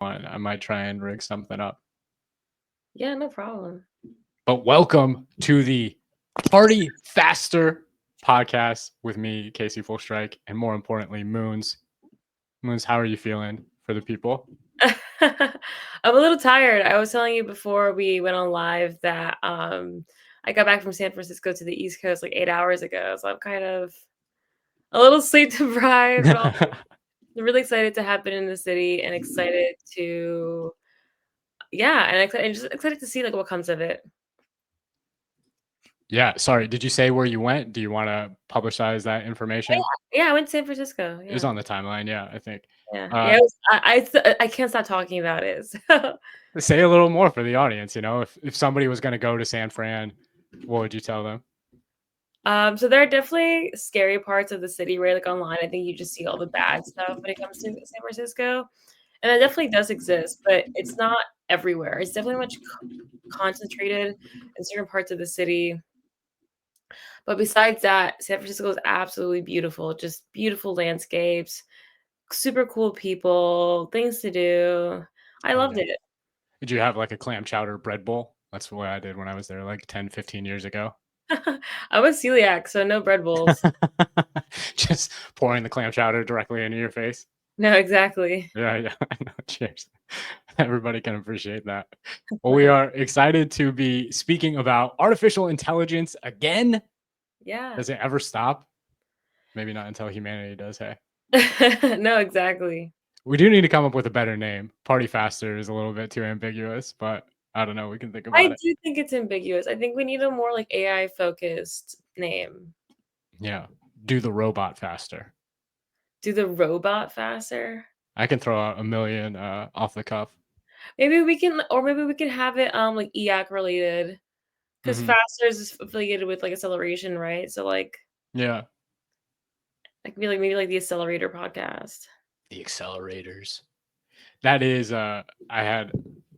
I might try and rig something up. Yeah, no problem. But welcome to the Party Faster podcast with me, Casey Full Strike, and more importantly, Moons. Moons, how are you feeling for the people? I'm a little tired. I was telling you before we went on live that I got back from San Francisco to the East Coast like 8 hours ago. So I'm kind of a little sleep deprived, but also really excited to have been in the city and excited to and just excited to see like what comes of it. Yeah, sorry. Did you say where you went? Do you want to publicize that information? Yeah, I went to San Francisco. It was Yeah. on the timeline. Yeah, I think. Yeah. Uh, Yeah, I can't stop talking about it. So say a little more for the audience. You know, if somebody was going to go to San Fran, what would you tell them? So there are definitely scary parts of the city, right? Like online, I think you just see all the bad stuff when it comes to San Francisco, and that definitely does exist, but it's not everywhere. It's definitely much concentrated in certain parts of the city. But besides that, San Francisco is absolutely beautiful. Just beautiful landscapes, super cool people, things to do. I Oh loved yeah. it. Did you have like a clam chowder bread bowl? That's what I did when I was there like 10, 15 years ago. I'm a celiac, so no bread bowls. Just pouring the clam chowder directly into your face. No, exactly. Yeah. I know. Cheers. Everybody can appreciate that. Well, we are excited to be speaking about artificial intelligence again. Yeah. Does it ever stop? Maybe not until humanity does, hey. No, exactly. We do need to come up with a better name. Party Faster is a little bit too ambiguous, but I don't know. We can think I about it. do think it's ambiguous. I think we need a more, like, AI-focused name. Yeah. Do the robot faster. Do the robot faster? I can throw out a million off the cuff. Maybe we can have it, like, EAC related, because Hmm. faster is affiliated with, like, acceleration, right? So, like, Yeah. it could be, like, maybe, like, the Accelerator podcast. The accelerators. That is, I had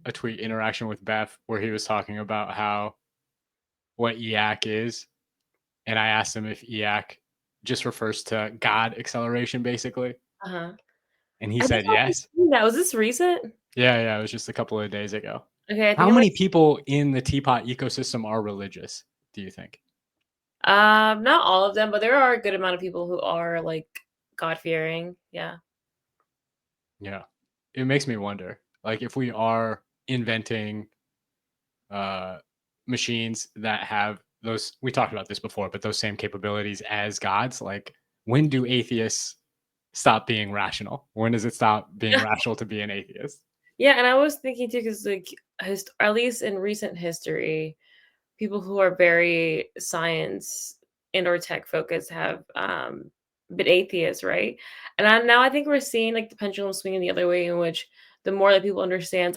a tweet interaction with Beth where he was talking about how what EAC is, and I asked him if EAC just refers to God acceleration, basically, Uh-huh. and he I think said I was yes. seeing that. Was this recent? Yeah, it was just a couple of days ago. Okay, I think How I might many people in the teapot ecosystem are religious, do you think? not all of them, but there are a good amount of people who are, like, God-fearing. Yeah. Yeah. It makes me wonder, like, if we are inventing uh, machines that have those, we talked about this before, but those same capabilities as gods, like, when do atheists stop being rational? When does it stop being rational to be an atheist? Yeah, and I was thinking too, because like at least in recent history, people who are very science and or tech focused have been atheists, right? And now I think we're seeing like the pendulum swinging the other way, in which the more that people understand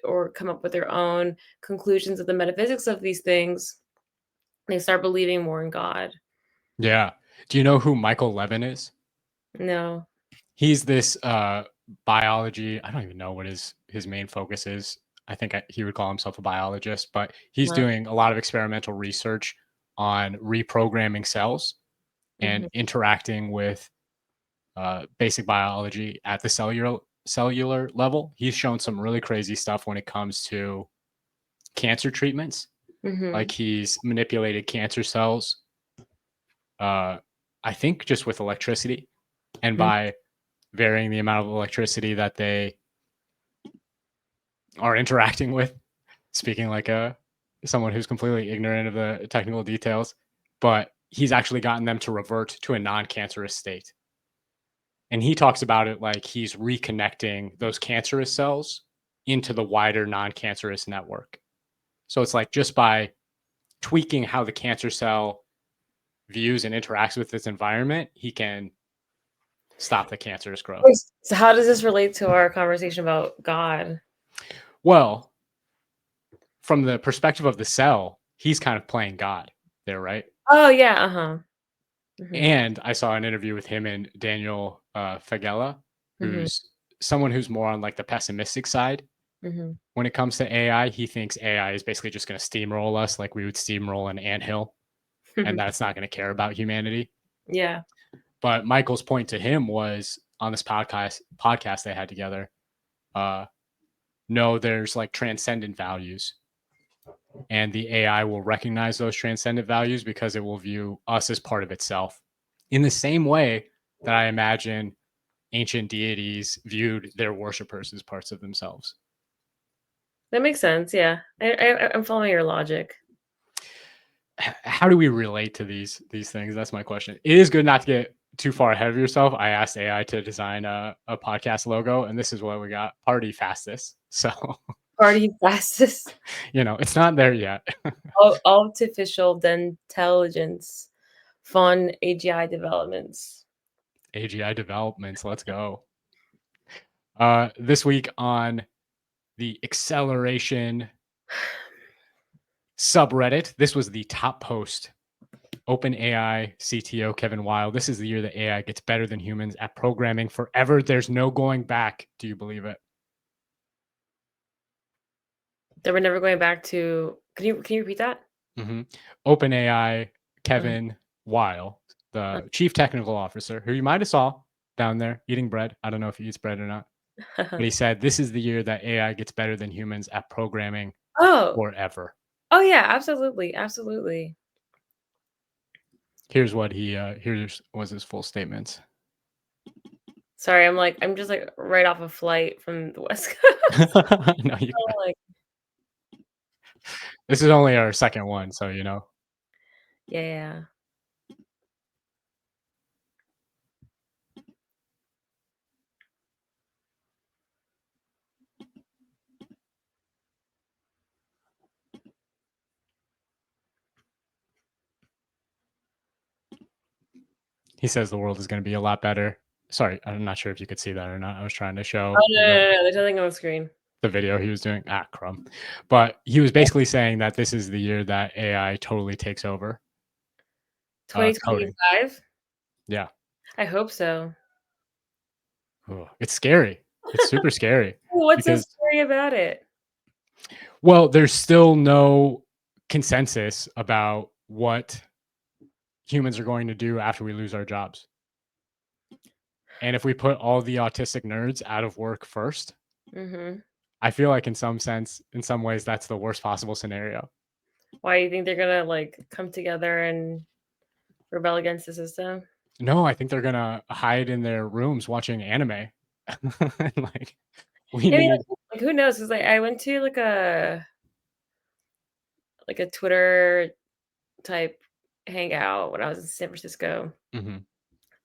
or come up with their own conclusions of the metaphysics of these things, they start believing more in God. Yeah. Do you know who Michael Levin is? No. He's this biology. I don't even know what his main focus is. I think he would call himself a biologist, but he's doing a lot of experimental research on reprogramming cells and Mhm. interacting with basic biology at the cellular level. He's shown some really crazy stuff when it comes to cancer treatments. Like Mhm. he's manipulated cancer cells, uh, I think just with electricity, and Mhm. by varying the amount of electricity that they are interacting with. Speaking like a someone who's completely ignorant of the technical details, but he's actually gotten them to revert to a non-cancerous state. And he talks about it like he's reconnecting those cancerous cells into the wider non-cancerous network. So it's like just by tweaking how the cancer cell views and interacts with its environment, he can stop the cancerous growth. So how does this relate to our conversation about God? Well, from the perspective of the cell, he's kind of playing God there, right? Oh yeah, uh-huh. Mhm. And I saw an interview with him and Daniel Fagella, Mhm. who's someone who's more on like the pessimistic side. Mhm. When it comes to AI, he thinks AI is basically just going to steamroll us like we would steamroll an anthill, and that's not going to care about humanity. Yeah. But Michael's point to him was on this podcast they had together. uh, know there's like transcendent values, and the AI will recognize those transcendent values because it will view us as part of itself. In the same way that I imagine ancient deities viewed their worshippers as parts of themselves. That makes sense, yeah. I'm following your logic. How do we relate to these things? That's my question. It is good not to get too far ahead of yourself. I asked AI to design a podcast logo, and this is what we got: party fastest. So Party fastest. it's not there yet. Artificial intelligence. Fun AGI developments. AGI developments. Let's go. This week on the acceleration subreddit, this was the top post. OpenAI CTO Kevin Weil. This is the year that AI gets better than humans at programming forever. There's no going back. Do you believe it? That we're never going back to can you repeat that? hmm OpenAI Uh, Kevin Weil, uh, the chief technical officer, who you might have saw down there eating bread. I don't know if he eats bread or not, but he said this is the year that AI gets better than humans at programming Oh. forever. Oh, yeah, absolutely, absolutely. Here's what here's was his full statements. Sorry, I'm just, like, right off a flight from the West Coast. No, you. I'm like This is only our second one, so yeah, yeah. He says the world is going to be a lot better. Sorry, I'm not sure if you could see that or not. I was trying to Oh, show no, no, no, no, there's nothing on the screen. the video he was doing. Ah, crumb. But he was basically saying that this is the year that AI totally takes over coding. 2025? Yeah. I hope so. Ugh, it's scary. It's super scary What's so because, scary about it? well, there's still no consensus about what humans are going to do after we lose our jobs. And if we put all the autistic nerds out of work first, Mhm. I feel like in some ways, that's the worst possible scenario. Why do you think they're gonna, like, come together and rebel against the system? No, I think they're gonna hide in their rooms watching anime. Like, we I mean, need. like, who knows? 'Cause, like, I went to, like, a Twitter type hangout when I was in San Francisco. Mhm.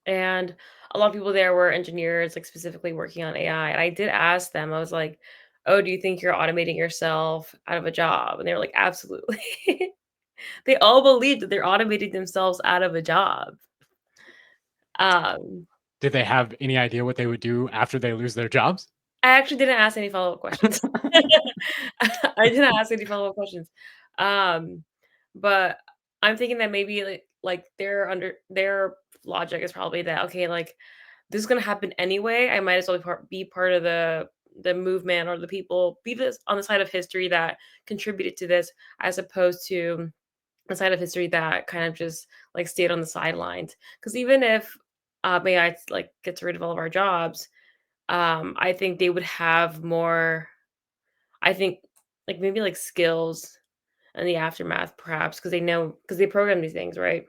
And a lot of people there were engineers, like, specifically working on AI, and I did ask them, I was like, "Oh, do you think you're automating yourself out of a job?" And they were like, "Absolutely." They all believe that they're automating themselves out of a job. Um, Did they have any idea what they would do after they lose their jobs? I actually didn't ask any follow-up questions. I didn't ask any follow-up questions. Um, but I'm thinking that maybe, like, their logic is probably that, "Okay, like, this is gonna happen anyway. I might as well be part of the movement or the people, be this on the side of history that contributed to this, as opposed to the side of history that kind of just like stayed on the sidelines. Because even if AI like gets rid of all of our jobs, I think they would have more. I think like maybe like skills in the aftermath, perhaps because they program these things, right?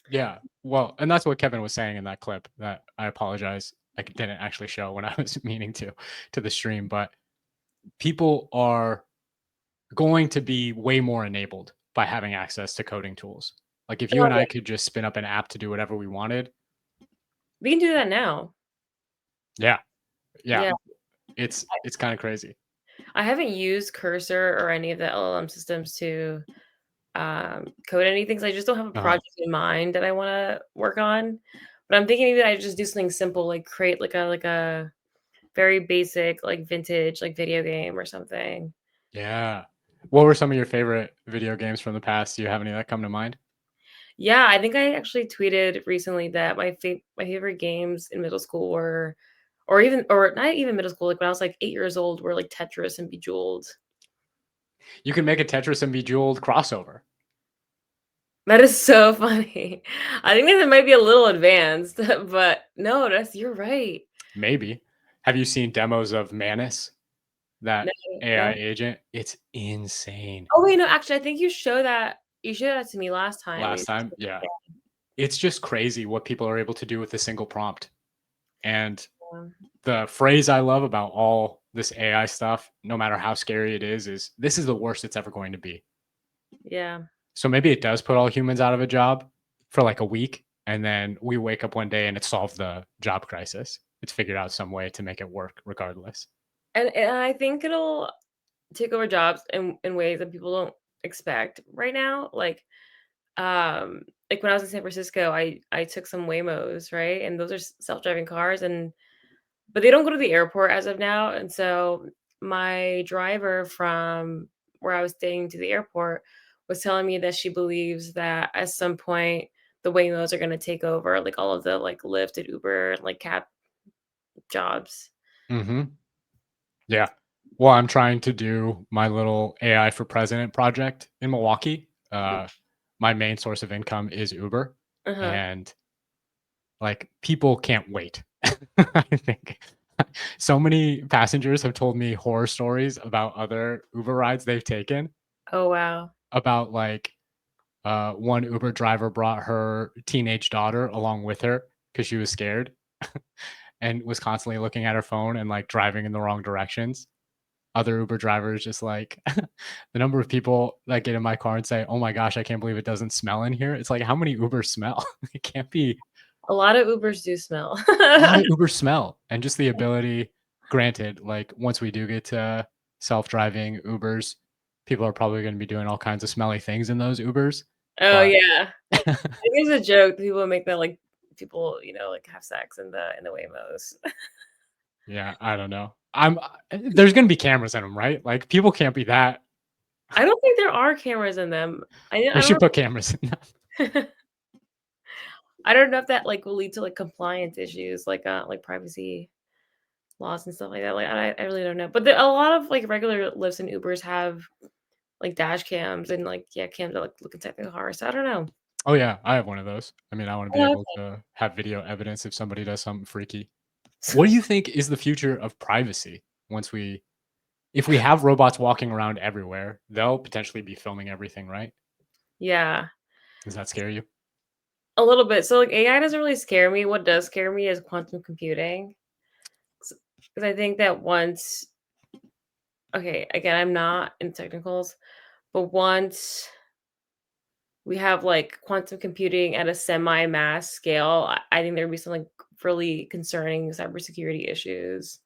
Yeah. Well, and that's what Kevin was saying in that clip that I apologize I didn't actually show when I was meaning to the stream, but people are going to be way more enabled by having access to coding tools. Like, if you Oh and yeah, I could just spin up an app to do whatever we wanted. we can do that now. Yeah. Yeah. Yeah, It's kinda crazy. I haven't used Cursor or any of the LLM systems to code anything, 'cause I just don't have a Uh-huh. project in mind that I wanna work on. But I'm thinking maybe I just do something simple, like create like a very basic, like vintage, like video game or something. Yeah. What were some of your favorite video games from the past? Do you have any that come to mind? Yeah, I think I actually tweeted recently that my favorite games in middle school were or not even middle school, like when I was like 8 years old were like Tetris and Bejeweled. You can make a Tetris and Bejeweled crossover. That is so funny. I think that it might be a little advanced, but no, that's you're right. Maybe. Have you seen demos of Manus, No, that AI no. agent? It's insane. Oh, wait, no, actually, I think you showed that to me last time. Last time, yeah. It's just crazy what people are able to do with a single prompt. And the phrase I love about all this AI stuff, no matter how scary it is this is the worst it's ever going to be. Yeah. So maybe it does put all humans out of a job for like a week, and then we wake up one day and it solved the job crisis. It's figured out some way to make it work regardless. And I think it'll take over jobs in ways that people don't expect right now. Like when I was in San Francisco, I took some Waymos, right? And those are self-driving cars, and but they don't go to the airport as of now. And so my driver from where I was staying to the airport was telling me that she believes that at some point the Waymos are going to take over like all of the like Lyft and Uber and like cab jobs. Mhm. Yeah. Well, I'm trying to do my little AI for president project in Milwaukee. My main source of income is Uber, Uh-huh. and like people can't wait. I think so many passengers have told me horror stories about other Uber rides they've taken Oh wow. about like one Uber driver brought her teenage daughter along with her because she was scared and was constantly looking at her phone and like driving in the wrong directions. Other Uber drivers just like the number of people that get in my car and say, "Oh my gosh, I can't believe it doesn't smell in here." It's like, how many Ubers smell? It can't be A lot of Ubers do smell. a lot of Ubers smell. And just the ability, granted, like once we do get to self-driving Ubers, people are probably going to be doing all kinds of smelly things in those Ubers. Oh But yeah. It is a joke. People make that like people, like have sex in the Waymos. yeah, I don't know. There's going to be cameras in them, right? Like people can't be that. I don't think there are cameras in them. They I should don't put cameras in them. know. I don't know if that like will lead to like compliance issues, like privacy laws and stuff like that. Like I really don't know. But a lot of like regular Lyfts and Ubers have like dash cams and like yeah, cams that like look inside the car. So I don't know. Oh yeah, I have one of those. I mean, I want to be Oh, able to have video evidence if somebody does something freaky. What do you think is the future of privacy once we if we have robots walking around everywhere, they'll potentially be filming everything, right? yeah, Does that scare you? a little bit. So like AI doesn't really scare me. What does scare me is quantum computing. Because I think that once, okay, again, I'm not in technicals, but once we have like quantum computing at a semi-mass scale, I think there'd be some like really concerning cybersecurity issues,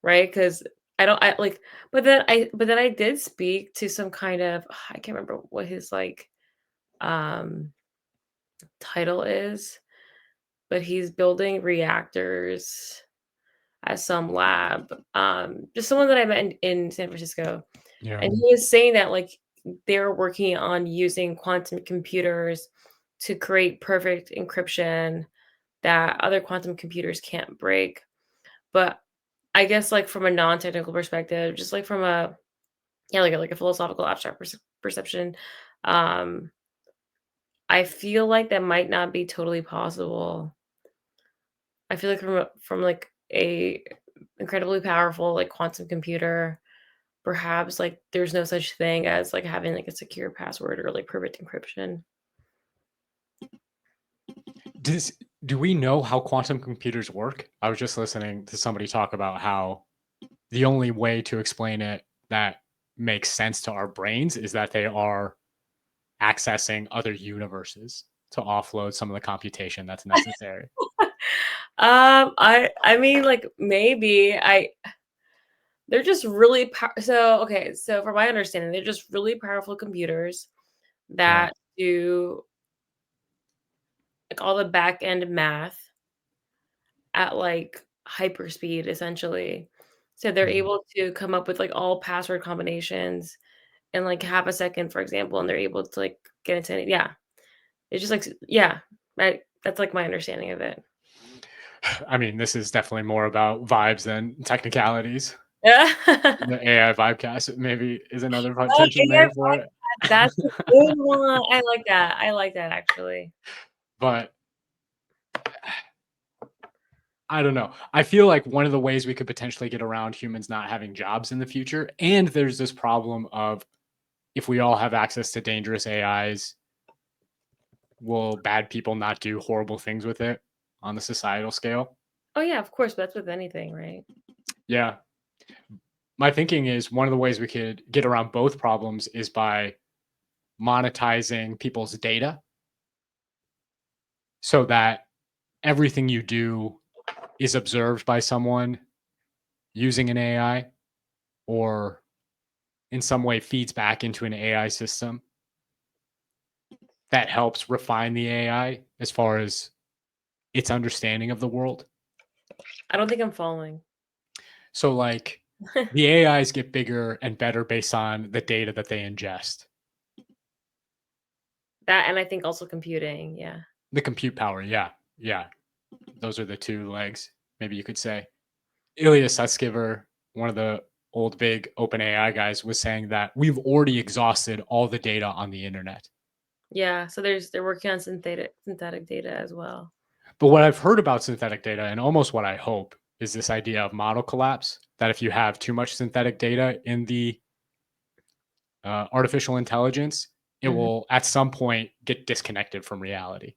right? Because I don't, I like, but then I did speak to some kind of, I can't remember what his like um title is, but he's building reactors at some lab. Just someone that I met in San Francisco. Yeah. And he was saying that, like, they're working on using quantum computers to create perfect encryption that other quantum computers can't break. But I guess, like, from a non-technical perspective, just like from a yeah, like a philosophical abstract perception, um, I feel like that might not be totally possible. I feel like from like a incredibly powerful like quantum computer, perhaps like there's no such thing as like having like a secure password or like perfect encryption. Does do we know how quantum computers work? I was just listening to somebody talk about how the only way to explain it that makes sense to our brains is that they are accessing other universes to offload some of the computation that's necessary. I mean like maybe I they're just really so okay, so from my understanding, they're just really powerful computers Yeah. that do like all the back end math at like hyperspeed essentially. So they're Mhm. able to come up with like all password combinations in like half a second, for example, and they're able to like get into it. Yeah. It's just like yeah, right. That's like my understanding of it. I mean, this is definitely more about vibes than technicalities. Yeah. The AI Vibecast maybe is another Oh, potential yeah, name for it. that's a good one. I like that. I like that actually. But I don't know. I feel like one of the ways we could potentially get around humans not having jobs in the future, and there's this problem of if we all have access to dangerous AIs, will bad people not do horrible things with it on the societal scale? Oh yeah, of course, but that's with anything, right? Yeah. My thinking is one of the ways we could get around both problems is by monetizing people's data so that everything you do is observed by someone using an AI or in some way feeds back into an AI system that helps refine the AI as far as its understanding of the world. I don't think I'm following. So, like, the AIs get bigger and better based on the data that they ingest. That and I think also computing, yeah. The compute power, yeah, yeah. Those are the two legs, maybe you could say. Ilya Sutskever, one of the old big open AI guys, was saying that we've already exhausted all the data on the internet. Yeah, so they're working on synthetic data as well. But what I've heard about synthetic data and almost what I hope is this idea of model collapse, that if you have too much synthetic data in the artificial intelligence, it Mhm. will at some point get disconnected from reality,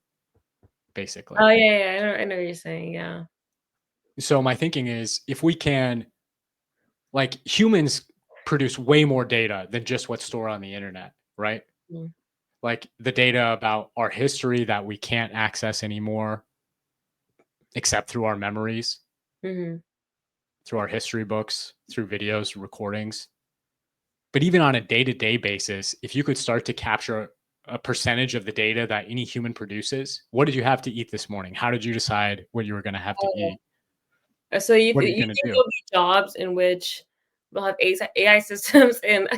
basically. Oh, yeah, yeah, I know what you're saying, yeah. So my thinking is if we can, like, humans produce way more data than just what's stored on the internet, right? Mm. Like the data about our history that we can't access anymore except through our memories, Mhm. through our history books, through videos, recordings. But even on a day-to-day basis, if you could start to capture a percentage of the data that any human produces, what did you have to eat this morning? How did you decide what you were going to have to Oh, eat? so you What are th you you going to think do? there'll be jobs in which we'll have AI systems and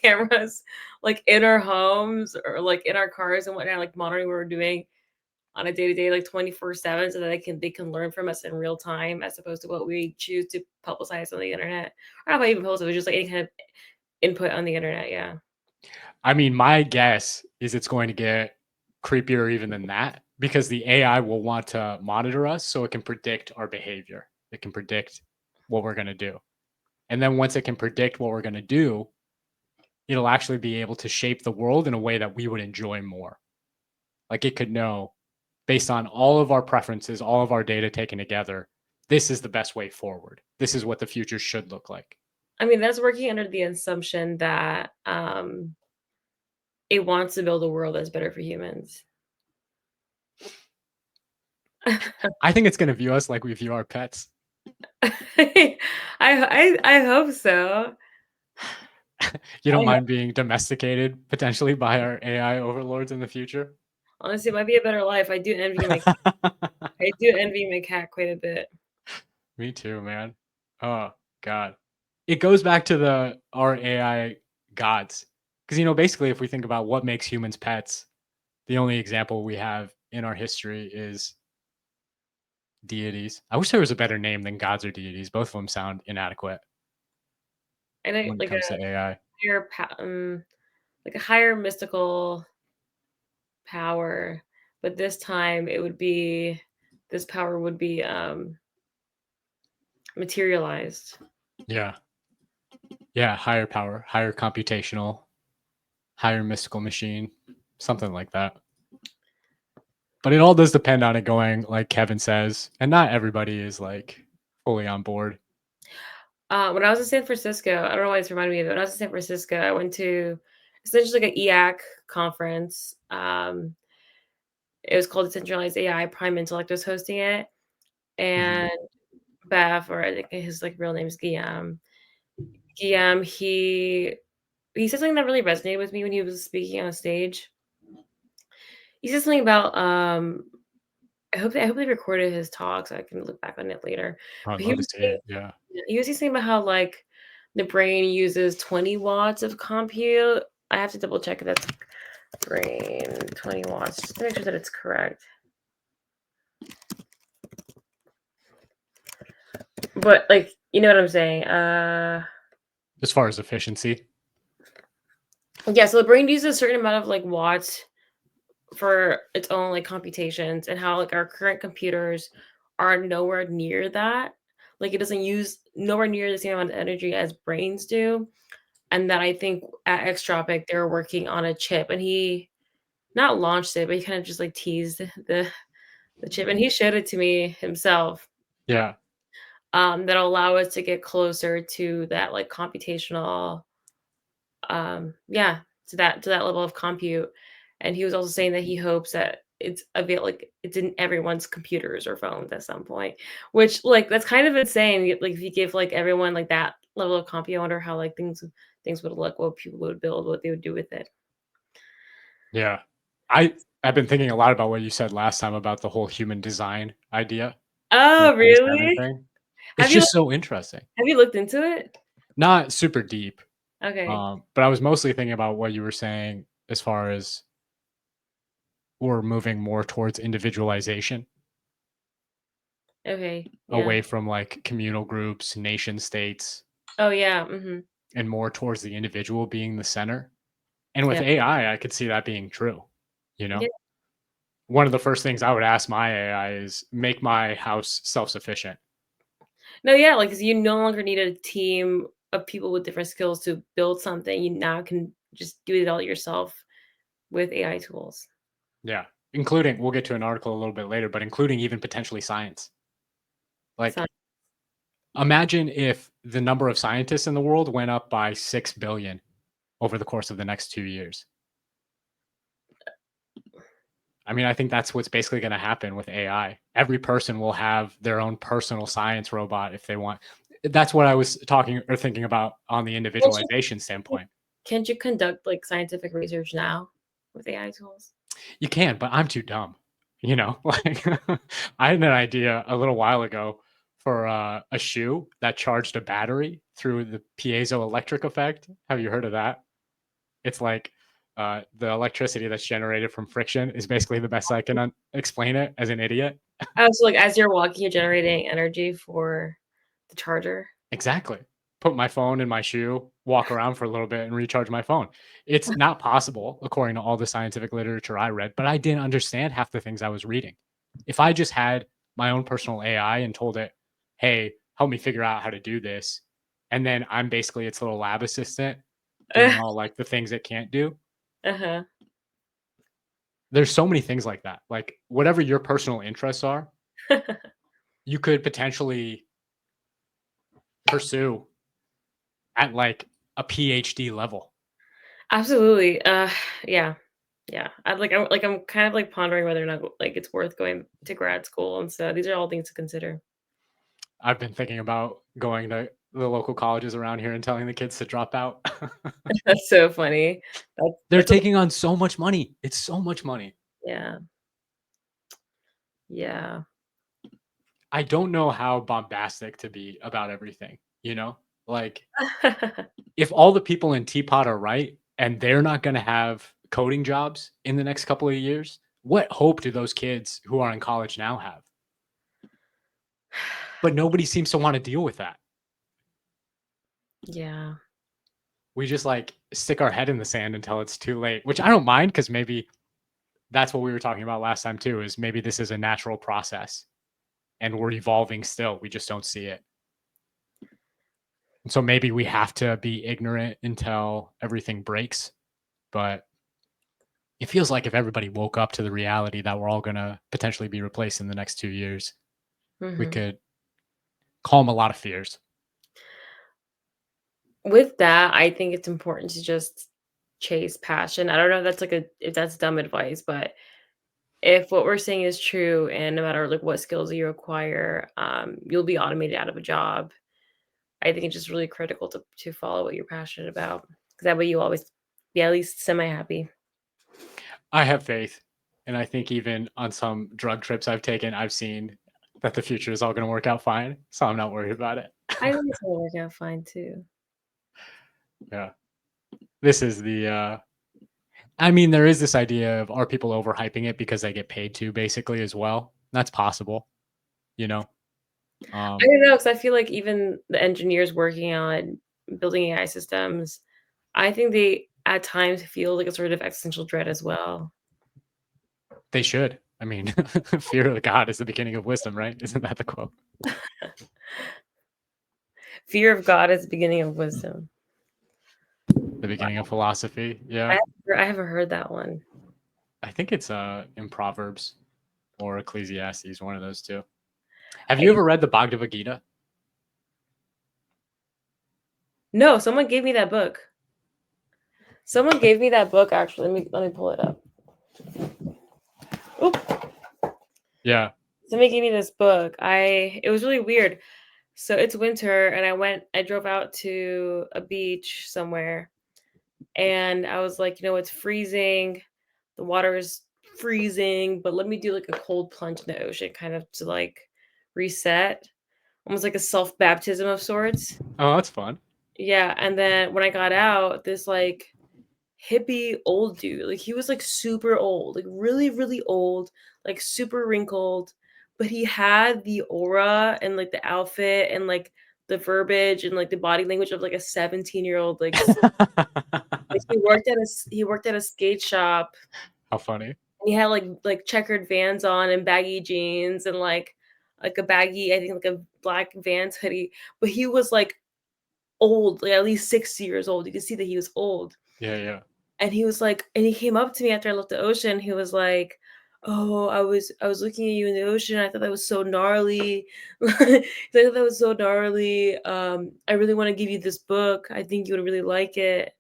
cameras, like, in our homes or, like, in our cars and whatnot, like, monitoring what we're doing on a day-to-day, like, 24/7 so that they can learn from us in real time as opposed to what we choose to publicize on the internet. Or not even post it, was just, like, any kind of input on the internet, yeah. I mean, my guess is it's going to get creepier even than that because the AI will want to monitor us so it can predict our behavior. It can predict what we're going to do. And then once it can predict what we're going to do, it'll actually be able to shape the world in a way that we would enjoy more. Like it could know based on all of our preferences, all of our data taken together, this is the best way forward. This is what the future should look like. I mean, that's working under the assumption that, it wants to build a world that's better for humans. I think it's going to view us like we view our pets. I hope so. You don't I mind being domesticated potentially by our AI overlords in the future? honestly, it might be a better life. I do envy my cat quite a bit. Me too, man. Oh god. It goes back to the our AI gods. Because basically if we think about what makes humans pets, the only example we have in our history is deities. I wish there was a better name than gods or deities. Both of them sound inadequate And I when it like comes to AI. higher pa like a higher mystical power, but this power would be, materialized. Yeah. Yeah, higher power, higher computational, higher mystical machine, something like that. But it all does depend on it going like Kevin says, and not everybody is like fully on board. When I was in San Francisco, I don't know why it's reminding me of it. When I was in San Francisco, I went to essentially like an EAC conference. It was called Decentralized AI. Prime Intellect was hosting it, Mhm. and Bev, or I think his like real name is Guillaume. Guillaume, he said something that really resonated with me when he was speaking on stage. He said something about I hope they recorded his talk so I can look back on it later. I'd But he love to was see saying it. Yeah. he was saying about how like the brain uses 20 watts of compute. I have to double check if that's brain 20 watts just to make sure that it's correct. But like you know what I'm saying? As far as efficiency. Yeah, so the brain uses a certain amount of like watts for its own like computations and how like our current computers are nowhere near that. Like, it doesn't use nowhere near the same amount of energy as brains do, and that I think at Xtropic, they were working on a chip, and he not launched it, but he kind of just, like, teased the chip, and he showed it to me himself, Yeah. that'll allow us to get closer to that, like, computational, yeah, to that level of compute, and he was also saying that he hopes that it's in everyone's computers or phones at some point, which, like, that's kind of insane, like, if you give, like, everyone, like, that level of compute, I wonder how, like, things would look, what people would build, what they would do with it. Yeah. I've been thinking a lot about what you said last time about the whole human design idea, Oh, replace really? everything. It's Have you just so interesting. have you looked into it? Not super deep, Okay, but I was mostly thinking about what you were saying as far as we're moving more towards individualization, okay, yeah. away from like communal groups, nation states, Oh, yeah, mhm, and more towards the individual being the center. And with yeah. AI, I could see that being true. You Yeah. know, one of the first things I would ask my AI is make my house self sufficient. No, yeah, like, 'cause you no longer need a team of people with different skills to build something, you now can just do it all yourself with AI tools. Yeah. Including, we'll get to an article a little bit later, but including even potentially science. So Like, imagine if the number of scientists in the world went up by 6 billion over the course of the next 2 years. I mean, I think that's what's basically going to happen with AI. Every person will have their own personal science robot if they want. That's what I was talking or thinking about on the can't individualization you standpoint. can't you conduct, like, scientific research now with AI tools? You can, but I'm too dumb. Like I had an idea a little while ago for a shoe that charged a battery through the piezoelectric effect. Have you heard of that? It's like the electricity that's generated from friction is basically the best I can explain it as an idiot. Oh, so, like, as you're walking, you're generating energy for the charger? Exactly. Put my phone in my shoe, walk around for a little bit, and recharge my phone. It's not possible, according to all the scientific literature I read, but I didn't understand half the things I was reading. If I just had my own personal AI and told it, hey, help me figure out how to do this, and then I'm basically its little lab assistant doing all like the things it can't do. Uh-huh. There's so many things like that. Like whatever your personal interests are, you could potentially pursue at like a PhD level. Absolutely, yeah, yeah. I'm kind of, like, pondering whether or not, like, it's worth going to grad school, and so these are all things to consider. I've been thinking about going to the local colleges around here and telling the kids to drop out. That's so funny. They're That's a taking on so much money. It's so much money. yeah, yeah. I don't know how bombastic to be about everything, you know? Like, if all the people in Teapot are right and they're not going to have coding jobs in the next couple of years, what hope do those kids who are in college now have? But nobody seems to want to deal with that. Yeah. We just like stick our head in the sand until it's too late, which I don't mind because maybe that's what we were talking about last time too, is maybe this is a natural process and we're evolving still. We just don't see it. And so maybe we have to be ignorant until everything breaks. But it feels like if everybody woke up to the reality that we're all going to potentially be replaced in the next 2 years, we Mhm. could calm a lot of fears. With that, I think it's important to just chase passion. I don't know if that's, if that's dumb advice, but if what we're saying is true and no matter, like, what skills you acquire, you'll be automated out of a job. I think it's just really critical to follow what you're passionate about, 'cause that way you always be at least semi-happy. I have faith. And I think even on some drug trips I've taken, I've seen that the future is all going to work out fine. So I'm not worried about it. I think it's gonna work out fine too. Yeah. This is I mean, there is this idea of are people overhyping it because they get paid to basically as well. That's possible, you know? I Um, don't know, because I feel like even the engineers working on building AI systems, I think they at times feel like a sort of existential dread as well. they should. I I mean, fear of God is the beginning of wisdom, right? Isn't that the quote? Fear of God is the beginning of wisdom. The beginning of philosophy. Yeah. I haven't heard that one. I think it's in Proverbs or Ecclesiastes, one of those two. Have you ever read the Bhagavad Gita? No, someone gave me that book. Someone gave me that book actually. Let me pull it up. Oop. Yeah. Somebody gave me this book. It was really weird. So it's winter and I drove out to a beach somewhere and I was like, it's freezing. The water is freezing, but let me do like a cold plunge in the ocean kind of to like reset. Almost like a self-baptism of sorts. Oh, that's fun. Yeah, and then when I got out, this like hippie old dude, like he was like super old, like really, really old, like super wrinkled, but he had the aura and like the outfit and like the verbiage and like the body language of like a 17-year-old. Like he worked at a skate shop. How funny. And he had like checkered Vans on and baggy jeans and like a baggy, I think like a black Vans hoodie. But he was like old, like at least 60 years old. You could see that he was old. Yeah, yeah. And he was like, and he came up to me after I left the ocean. He was like, "Oh, I was looking at you in the ocean. I thought that was so gnarly. I thought that was so gnarly. I really want to give you this book. I think you would really like it."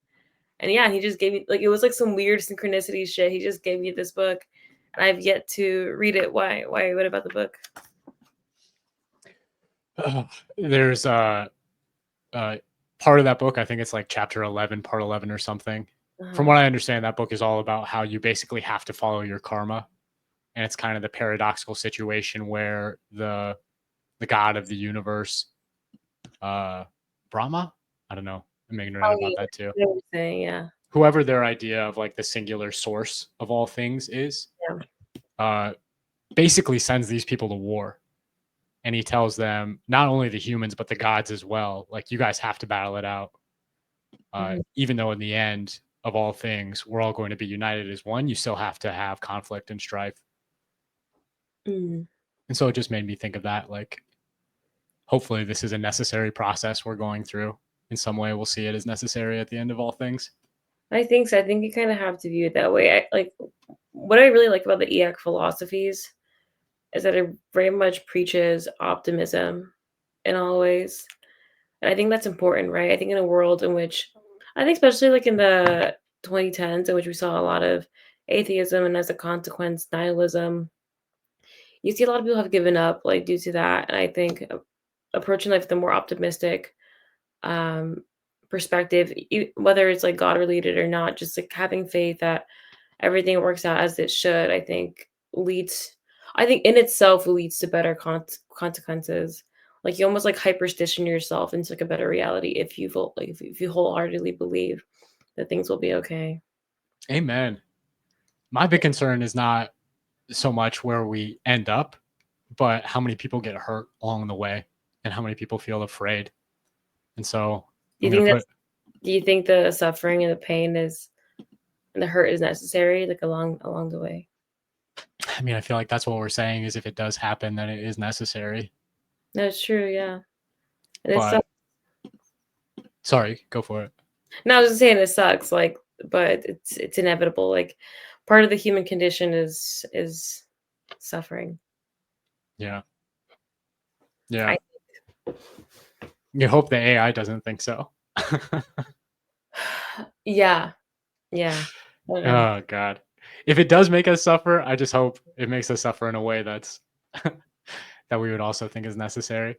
And yeah, he just gave me like it was like some weird synchronicity shit. He just gave me this book, and I've yet to read it. Why? Why? What about the book? There's part of that book, I think it's like chapter 11, part 11 or something. From Uh-huh. what I understand, that book is all about how you basically have to follow your karma. And it's kind of the paradoxical situation where the god of the universe, Brahma, I don't know, I'm ignorant Oh, about yeah, that too. I know what you're saying, yeah, Whoever their idea of like the singular source of all things is, yeah. uh, basically sends these people to war. And he tells them, not only the humans, but the gods as well, like, you guys have to battle it out. Mhm, Even though in the end of all things, we're all going to be united as one, you still have to have conflict and strife. mhm. And so it just made me think of that. Like, hopefully, this is a necessary process we're going through. In some way, we'll see it as necessary at the end of all things. I think so. I think you kind of have to view it that way. I like what I really like about the EAC philosophies is that it very much preaches optimism in all ways. And I think that's important, right? I think in a world in which I think especially like in the 2010s in which we saw a lot of atheism and as a consequence nihilism, you see a lot of people have given up like due to that. And I think approaching life with a more optimistic um perspective, whether it's like God related or not, just like having faith that everything works out as it should, leads I think in itself leads to better consequences. Like you almost like hyperstition yourself into like a better reality if if you wholeheartedly believe that things will be okay. Amen. My big concern is not so much where we end up, but how many people get hurt along the way and how many people feel afraid. And so Do I'm you going think to put, that's do you think the suffering and the pain is and the hurt is necessary like along the way? I mean, I feel like that's what we're saying is if it does happen, then it is necessary. That's true, yeah. And it's so But sorry, go for it. no, I was just saying it sucks, like, but it's inevitable. Like part of the human condition is suffering. Yeah. Yeah. I You hope the AI doesn't think so. yeah, yeah. I don't know. Oh god. If it does make us suffer, I just hope it makes us suffer in a way that's that we would also think is necessary.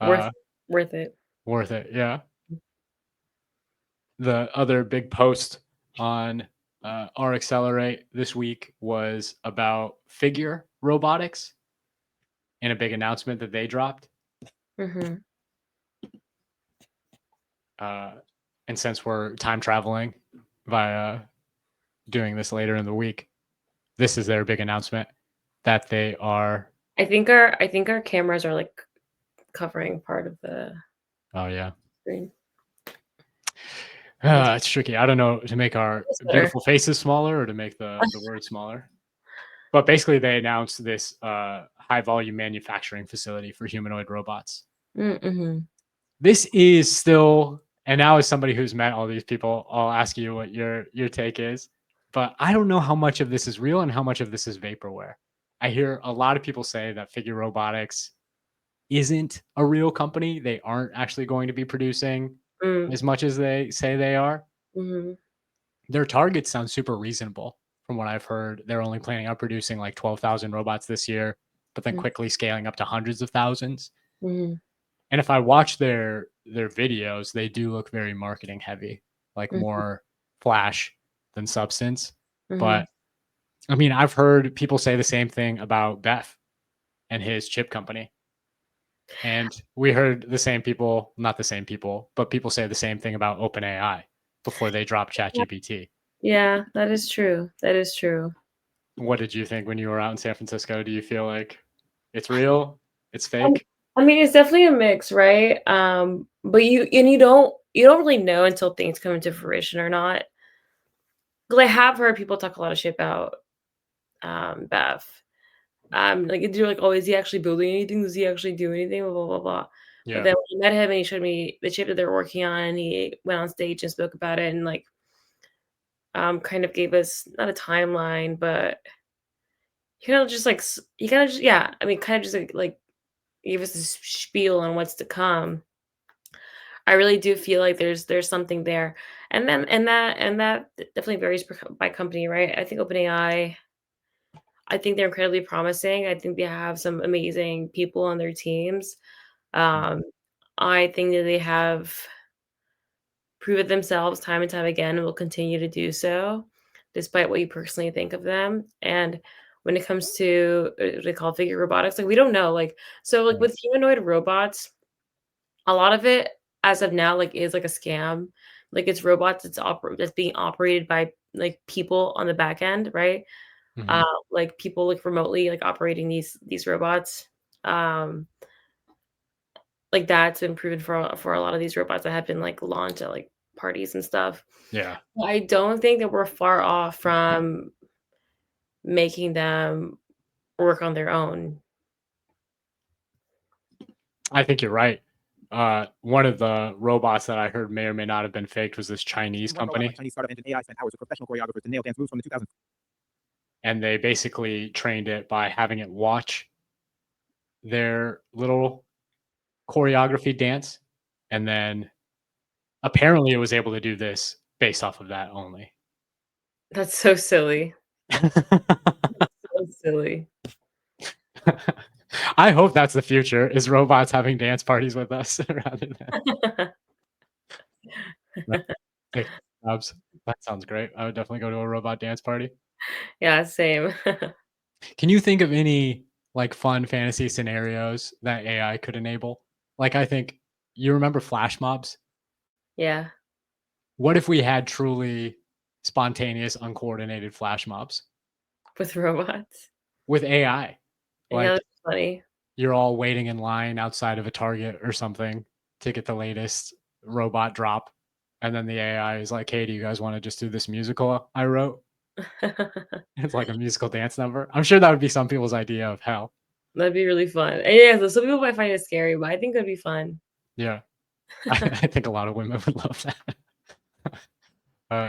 Worth Uh worth it. Worth it. Yeah. The other big post on our Accelerate this week was about Figure Robotics and a big announcement that they dropped. Mhm. Uh, and since we're time traveling via doing this later in the week, this is their big announcement that they are. I think our cameras are like covering part of the Oh yeah, screen. It's it's tricky. I don't know to make our better. beautiful faces smaller or to make the word smaller. But basically, they announced this high volume manufacturing facility for humanoid robots. Mm-hmm. This is still, and now as somebody who's met all these people, I'll ask you what your take is. But I don't know how much of this is real and how much of this is vaporware. I hear a lot of people say that Figure Robotics isn't a real company. They aren't actually going to be producing Mm, as much as they say they are. mm-hmm. Their targets sound super reasonable from what I've heard. They're only planning on producing like 12,000 robots this year, but then quickly scaling up to hundreds of thousands. Mm-hmm. And if I watch their videos, they do look very marketing heavy, like Mm-hmm. more flash than substance. Mm-hmm. But I mean, I've heard people say the same thing about Beth and his chip company. And we heard the same people, not the same people, but people say the same thing about OpenAI before they dropped ChatGPT. Yeah, that is true. That is true. What did you think when you were out in San Francisco? Do you feel like it's real? It's Um, fake? I mean, it's definitely a mix, right? But you don't really know until things come into fruition or not. Because I have heard people talk a lot of shit about Bev. Like they're like, oh, is he actually building anything? Does he actually do anything? Blah blah blah blah. But Yeah. then when I met him and he showed me the chip that they're working on, and he went on stage and spoke about it, and like kind of gave us not a timeline, but he kind of just like he kind of just yeah, I mean, kind of just like gave us this spiel on what's to come. I really do feel like there's something there, and that definitely varies by company, right? I think OpenAI, I think they're incredibly promising. I think they have some amazing people on their teams. Um, I think that they have proven themselves time and time again and will continue to do so, despite what you personally think of them. And when it comes to what they call figure robotics, like we don't know, like so, like Yeah. with humanoid robots, a lot of it as of now, like is like a scam. Like it's robots that's being operated by like people on the back end, right? Mhm. Like people like remotely like operating these robots. Um, like that's been proven for a lot of these robots that have been like launched at like parties and stuff. Yeah. I don't think that we're far off from making them work on their own. I think you're right. One of the robots that I heard may or may not have been faked was this Chinese One robot by company. Chinese startup engine AI spent hours with professional choreographers to nail dance moves from the 2000s. And they basically trained it by having it watch their little choreography dance. And then apparently it was able to do this based off of that only. That's so silly. So silly. I hope that's the future is robots having dance parties with us rather than like, jobs. That sounds great. I would definitely go to a robot dance party. Yeah, same. Can you think of any like fun fantasy scenarios that AI could enable? Like I think you remember flash mobs? Yeah, What if we had truly spontaneous, uncoordinated flash mobs with robots. with AI? Yeah, Like that's funny. you're all waiting in line outside of a Target or something to get the latest robot drop. And then the AI is like, hey, do you guys want to just do this musical I wrote? It's like a musical dance number. I'm sure that would be some people's idea of hell. That'd be really fun. And yeah, so some people might find it scary, but I think it'd be fun. Yeah. I think a lot of women would love that.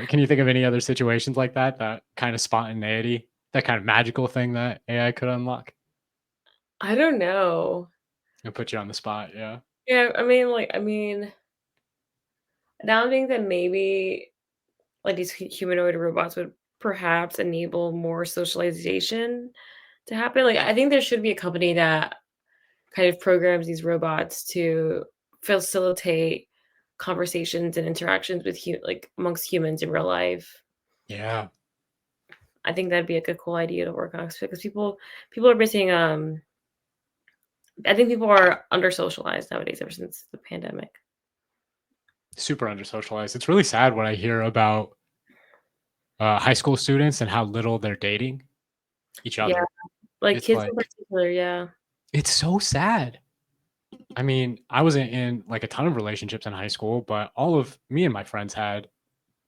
Can you think of any other situations like that? That kind of spontaneity, that kind of magical thing that AI could unlock? I don't know. And put you on the spot. Yeah. Yeah, I mean, now I think that maybe like these humanoid robots would perhaps enable more socialization to happen. Like I think there should be a company that kind of programs these robots to facilitate conversations and interactions with like amongst humans in real life. Yeah. I think that'd be like a cool idea to work on because people are missing I think people are under socialized nowadays ever since the pandemic. Super under socialized. It's really sad when I hear about high school students and how little they're dating each Yeah, other. like It's kids in like, particular, yeah. it's so sad. I mean, I wasn't in like a ton of relationships in high school, but all of me and my friends had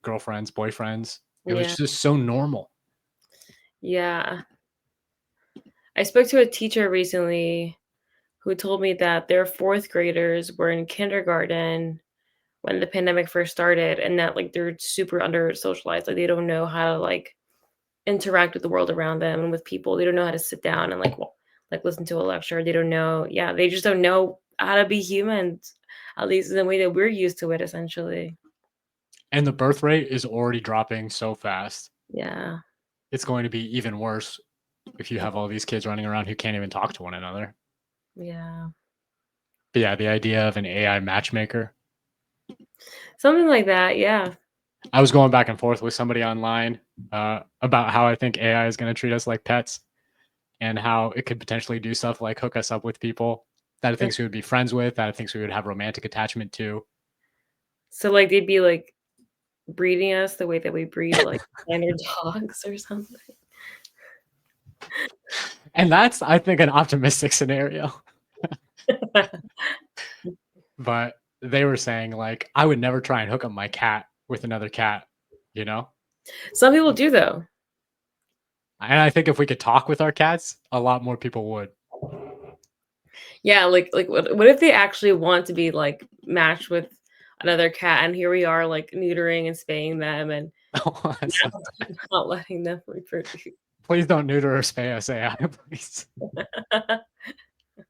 girlfriends, boyfriends. It was Yeah. just so normal. Yeah. I spoke to a teacher recently who told me that their fourth graders were in kindergarten when the pandemic first started, and that like they're super under socialized. Like they don't know how to like interact with the world around them and with people. They don't know how to sit down and like listen to a lecture. They don't know. Yeah, they just don't know how to be humans, at least in the way that we're used to it, essentially. And the birth rate is already dropping so fast. Yeah. It's going to be even worse if you have all these kids running around who can't even talk to one another. Yeah. But yeah, the idea of an AI matchmaker. Something like that. Yeah. I was going back and forth with somebody online about how I think AI is going to treat us like pets and how it could potentially do stuff like hook us up with people that it thinks we would be friends with, that it thinks we would have romantic attachment to. So like they'd be like breeding us the way that we breed like standard dogs or something. And that's, I think, an optimistic scenario. But they were saying, like, I would never try and hook up my cat with another cat, you know? Some people do though. And I think if we could talk with our cats, a lot more people would. Yeah, like what if they actually want to be like matched with another cat, and here we are like neutering and spaying them and not letting them reproduce. Please don't neuter or spay us, AI, please.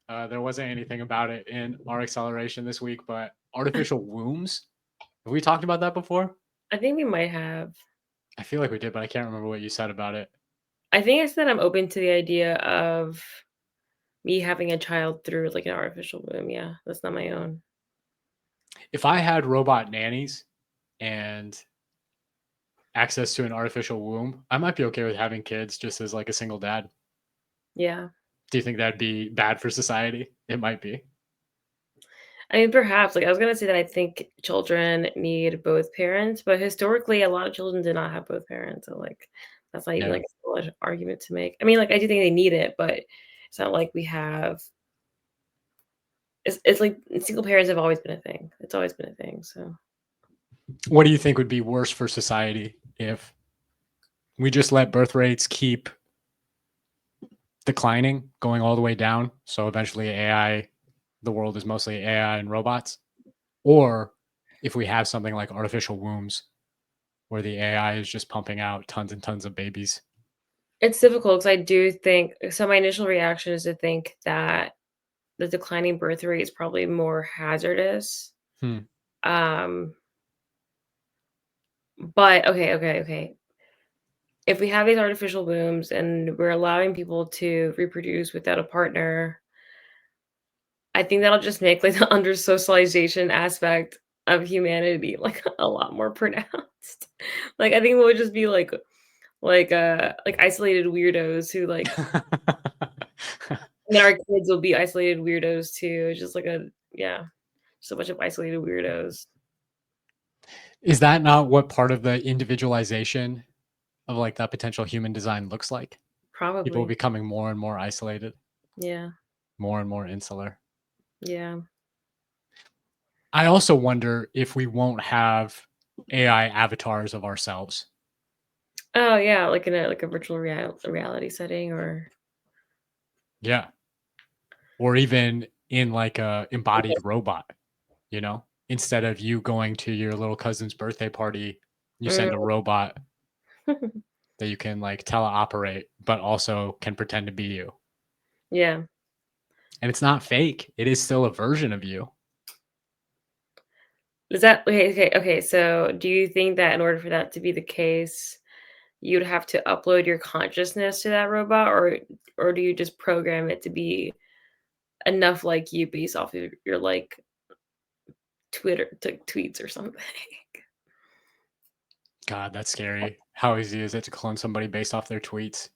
There wasn't anything about it in our acceleration this week, but artificial wombs. Have we talked about that before? I think we might have. I feel like we did, but I can't remember what you said about it. I think I said I'm open to the idea of me having a child through like an artificial womb. Yeah, that's not my own. If I had robot nannies and access to an artificial womb, I might be okay with having kids just as like a single dad. Yeah. Do you think that'd be bad for society? It might be. I mean, perhaps. Like, I was gonna say that I think children need both parents, but historically, a lot of children did not have both parents. So, like, that's not even Yeah. like a solid argument to make. I mean, like, I do think they need it, but it's not like we have. It's like single parents have always been a thing. It's always been a thing. So, What do you think would be worse for society if we just let birth rates keep declining, going all the way down? So eventually AI, the world is mostly AI and robots. Or if we have something like artificial wombs where the AI is just pumping out tons and tons of babies. it's difficult because I do think. So, my initial reaction is to think that the declining birth rate is probably more hazardous. Hmm. Um, but okay. If we have these artificial wombs and we're allowing people to reproduce without a partner, I think that'll just make like the under socialization aspect of humanity like a lot more pronounced. Like I think we'll just be like isolated weirdos who like and our kids will be isolated weirdos too. Just like a yeah, just a bunch of isolated weirdos. Is that not what part of the individualization of like that potential human design looks like? People Probably. becoming more and more isolated, Yeah. more and more insular. Yeah. I also wonder if we won't have AI avatars of ourselves. Oh yeah, like in a virtual reality setting or Yeah. Or even in like a embodied robot, you know? Instead of you going to your little cousin's birthday party, you send a robot that you can like teleoperate, but also can pretend to be you. yeah. And it's not fake. It is still a version of you. Is that okay, so do you think that in order for that to be the case, you'd have to upload your consciousness to that robot or do you just program it to be enough like you based off of your like tweets or something? God, that's scary. How easy is it to clone somebody based off their tweets?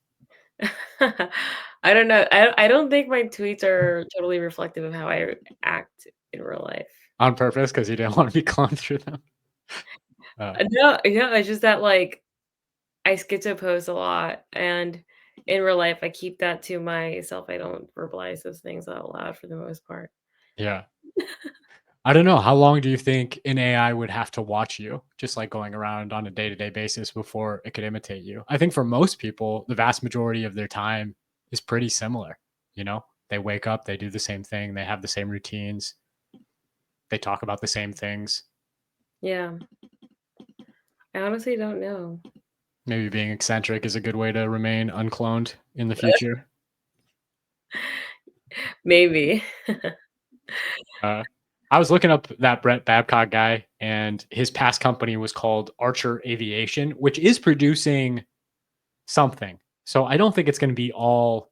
I don't know. I don't think my tweets are totally reflective of how I act in real life. On purpose because you didn't want to be cloned through them. No, it's just that like I schizo post a lot, and in real life, I keep that to myself. I don't verbalize those things out loud for the most part. Yeah. I don't know. How long do you think an AI would have to watch you, just like going around on a day to day basis before it could imitate you? I think for most people, the vast majority of their time is pretty similar. You know, they wake up, they do the same thing, they have the same routines, they talk about the same things. Yeah. I honestly don't know. Maybe being eccentric is a good way to remain uncloned in the future. Maybe. I was looking up that Brett Babcock guy, and his past company was called Archer Aviation, which is producing something. So I don't think it's going to be all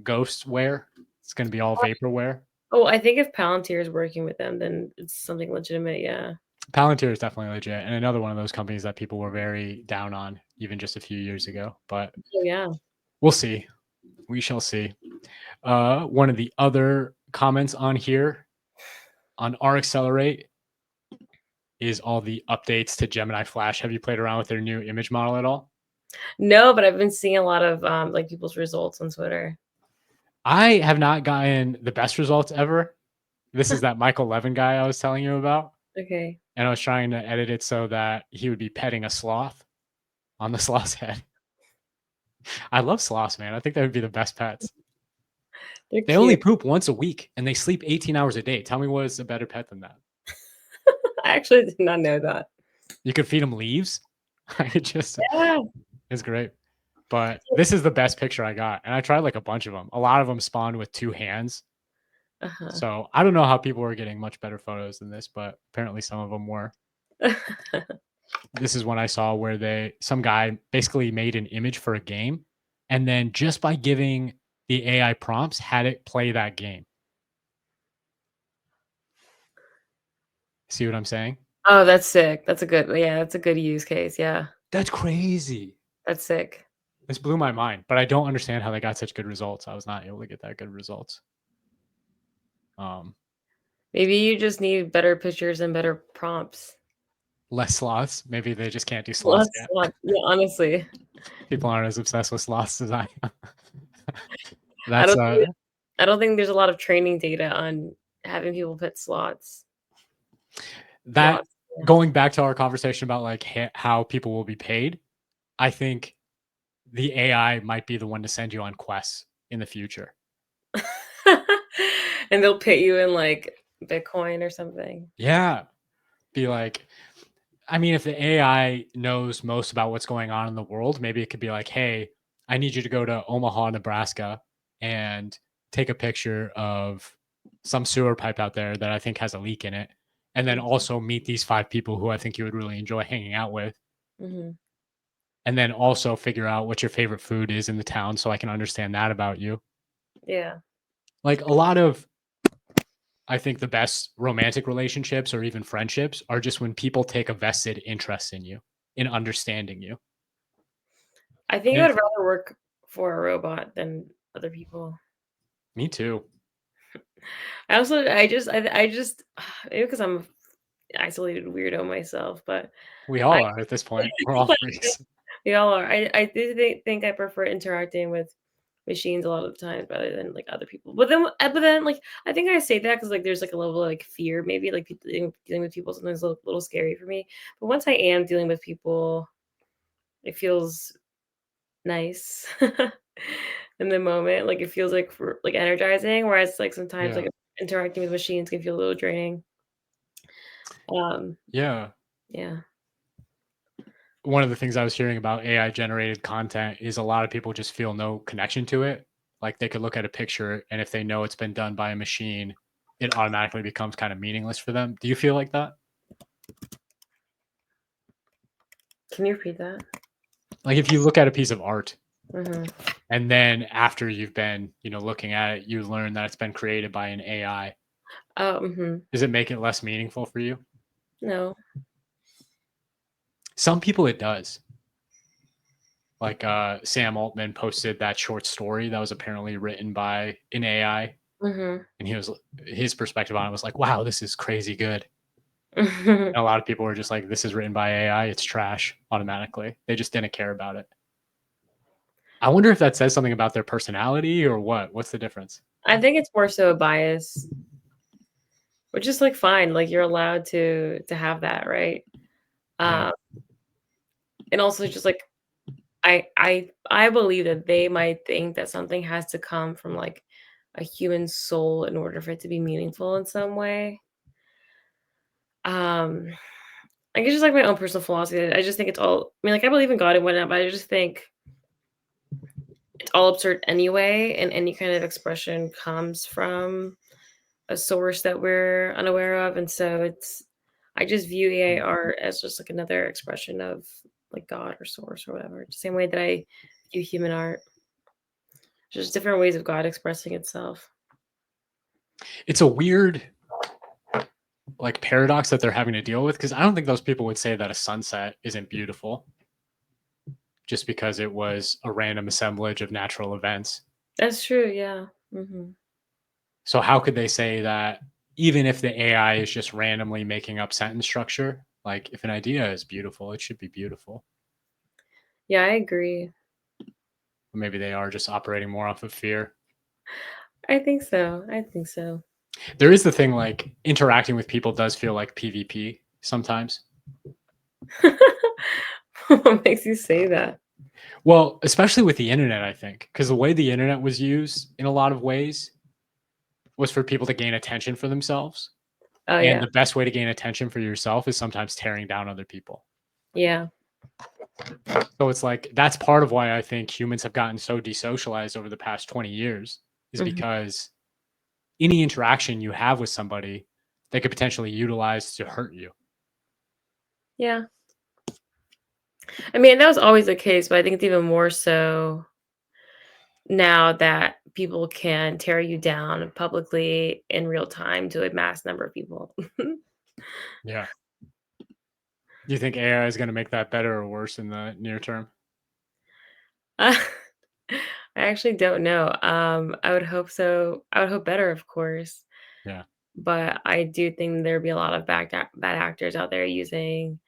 ghostware. It's going to be all vaporware. Oh, I think if Palanteer is working with them, then it's something legitimate. Yeah. Palanteer is definitely legit, and another one of those companies that people were very down on even just a few years ago. But Oh, yeah. we'll see. We shall see. One of the other comments on here on R Accelerate is all the updates to Gemini Flash. Have you played around with their new image model at all? No, but I've been seeing a lot of like people's results on Twitter. I have not gotten the best results ever. This is that Michael Levin guy I was telling you about. Okay. And I was trying to edit it so that he would be petting a sloth on the sloth's head. I love sloths, man. I think that would be the best pets. They're They cute. only poop once a week and they sleep 18 hours a day. Tell me what is a better pet than that? I actually did not know that. You could feed them leaves. Yeah. It's great. But this is the best picture I got. And I tried like a bunch of them. A lot of them spawned with 2 hands. Uh-huh. So I don't know how people were getting much better photos than this, but apparently some of them were. This is one I saw where some guy basically made an image for a game, and then just by giving the AI prompts, had it play that game. See what I'm saying? Oh, that's sick. That's a good use case. Yeah. That's crazy. That's sick. This blew my mind, but I don't understand how they got such good results. I was not able to get that good results. Maybe you just need better pictures and better prompts. Less sloths. Maybe they just can't do sloths yet. Yeah, honestly. People aren't as obsessed with sloths as I am. I don't think there's a lot of training data on having people pet sloths. Going back to our conversation about like how people will be paid, I think the AI might be the one to send you on quests in the future. And they'll pay you in like Bitcoin or something. Yeah. Be like, I mean, if the AI knows most about what's going on in the world, maybe it could be like, hey, I need you to go to Omaha, Nebraska and take a picture of some sewer pipe out there that I think has a leak in it. And then also meet these 5 people who I think you would really enjoy hanging out with. Mm-hmm. And then also figure out what your favorite food is in the town so I can understand that about you. Yeah. Like a lot of, I think the best romantic relationships or even friendships are just when people take a vested interest in you, in understanding you. I think I would rather work for a robot than other people. Me too. I just maybe because I'm an isolated weirdo myself, but we all are at this point. We're all freaks. We all are. I do think I prefer interacting with machines a lot of the time rather than like other people. But then like I think I say that because like there's like a level of like fear, maybe like people dealing with people sometimes a little scary for me. But once I am dealing with people, it feels nice in the moment. Like it feels like energizing. Whereas like sometimes like interacting with machines can feel a little draining. Yeah. One of the things I was hearing about AI generated content is a lot of people just feel no connection to it. Like they could look at a picture and if they know it's been done by a machine, it automatically becomes kind of meaningless for them. Do you feel like that? Can you repeat that? Like if you look at a piece of art mm-hmm. and then after you've been, looking at it, you learn that it's been created by an AI. Mm-hmm. Does it make it less meaningful for you? No. Some people it does. Like Sam Altman posted that short story that was apparently written by an AI. Mm-hmm. And his perspective on it was like, wow, this is crazy good. And a lot of people were just like, this is written by AI. It's trash automatically. They just didn't care about it. I wonder if that says something about their personality or what. What's the difference? I think it's more so a bias, which is like fine. Like you're allowed to have that, right? And also just like I believe that they might think that something has to come from like a human soul in order for it to be meaningful in some way. Um, I guess just like my own personal philosophy. I just think it's all. I mean, like I believe in God and whatnot, but I just think it's all absurd anyway, and any kind of expression comes from a source that we're unaware of, and so it's. I just view AI art as just like another expression of like God or source or whatever. The same way that I view human art. Just different ways of God expressing itself. It's a weird like paradox that they're having to deal with because I don't think those people would say that a sunset isn't beautiful just because it was a random assemblage of natural events. That's true, yeah. Mhm. So how could they say that even if the AI is just randomly making up sentence structure, like if an idea is beautiful, it should be beautiful. Yeah, I agree. Or maybe they are just operating more off of fear. I think so. I think so. There is the thing like interacting with people does feel like PvP sometimes. What makes you say that? Well, especially with the internet, I think, because the way the internet was used in a lot of ways was for people to gain attention for themselves. Oh, And yeah. the best way to gain attention for yourself is sometimes tearing down other people. Yeah. So it's like that's part of why I think humans have gotten so desocialized over the past 20 years is Mhm. because any interaction you have with somebody, they could potentially utilize to hurt you. Yeah. I mean, that was always the case, but I think it's even more so now that people can tear you down publicly in real time to a mass number of people. Yeah. Do you think AI is going to make that better or worse in the near term? Uh, I actually don't know. I would hope so. I would hope better, of course. Yeah. But I do think there'd be a lot of bad actors out there using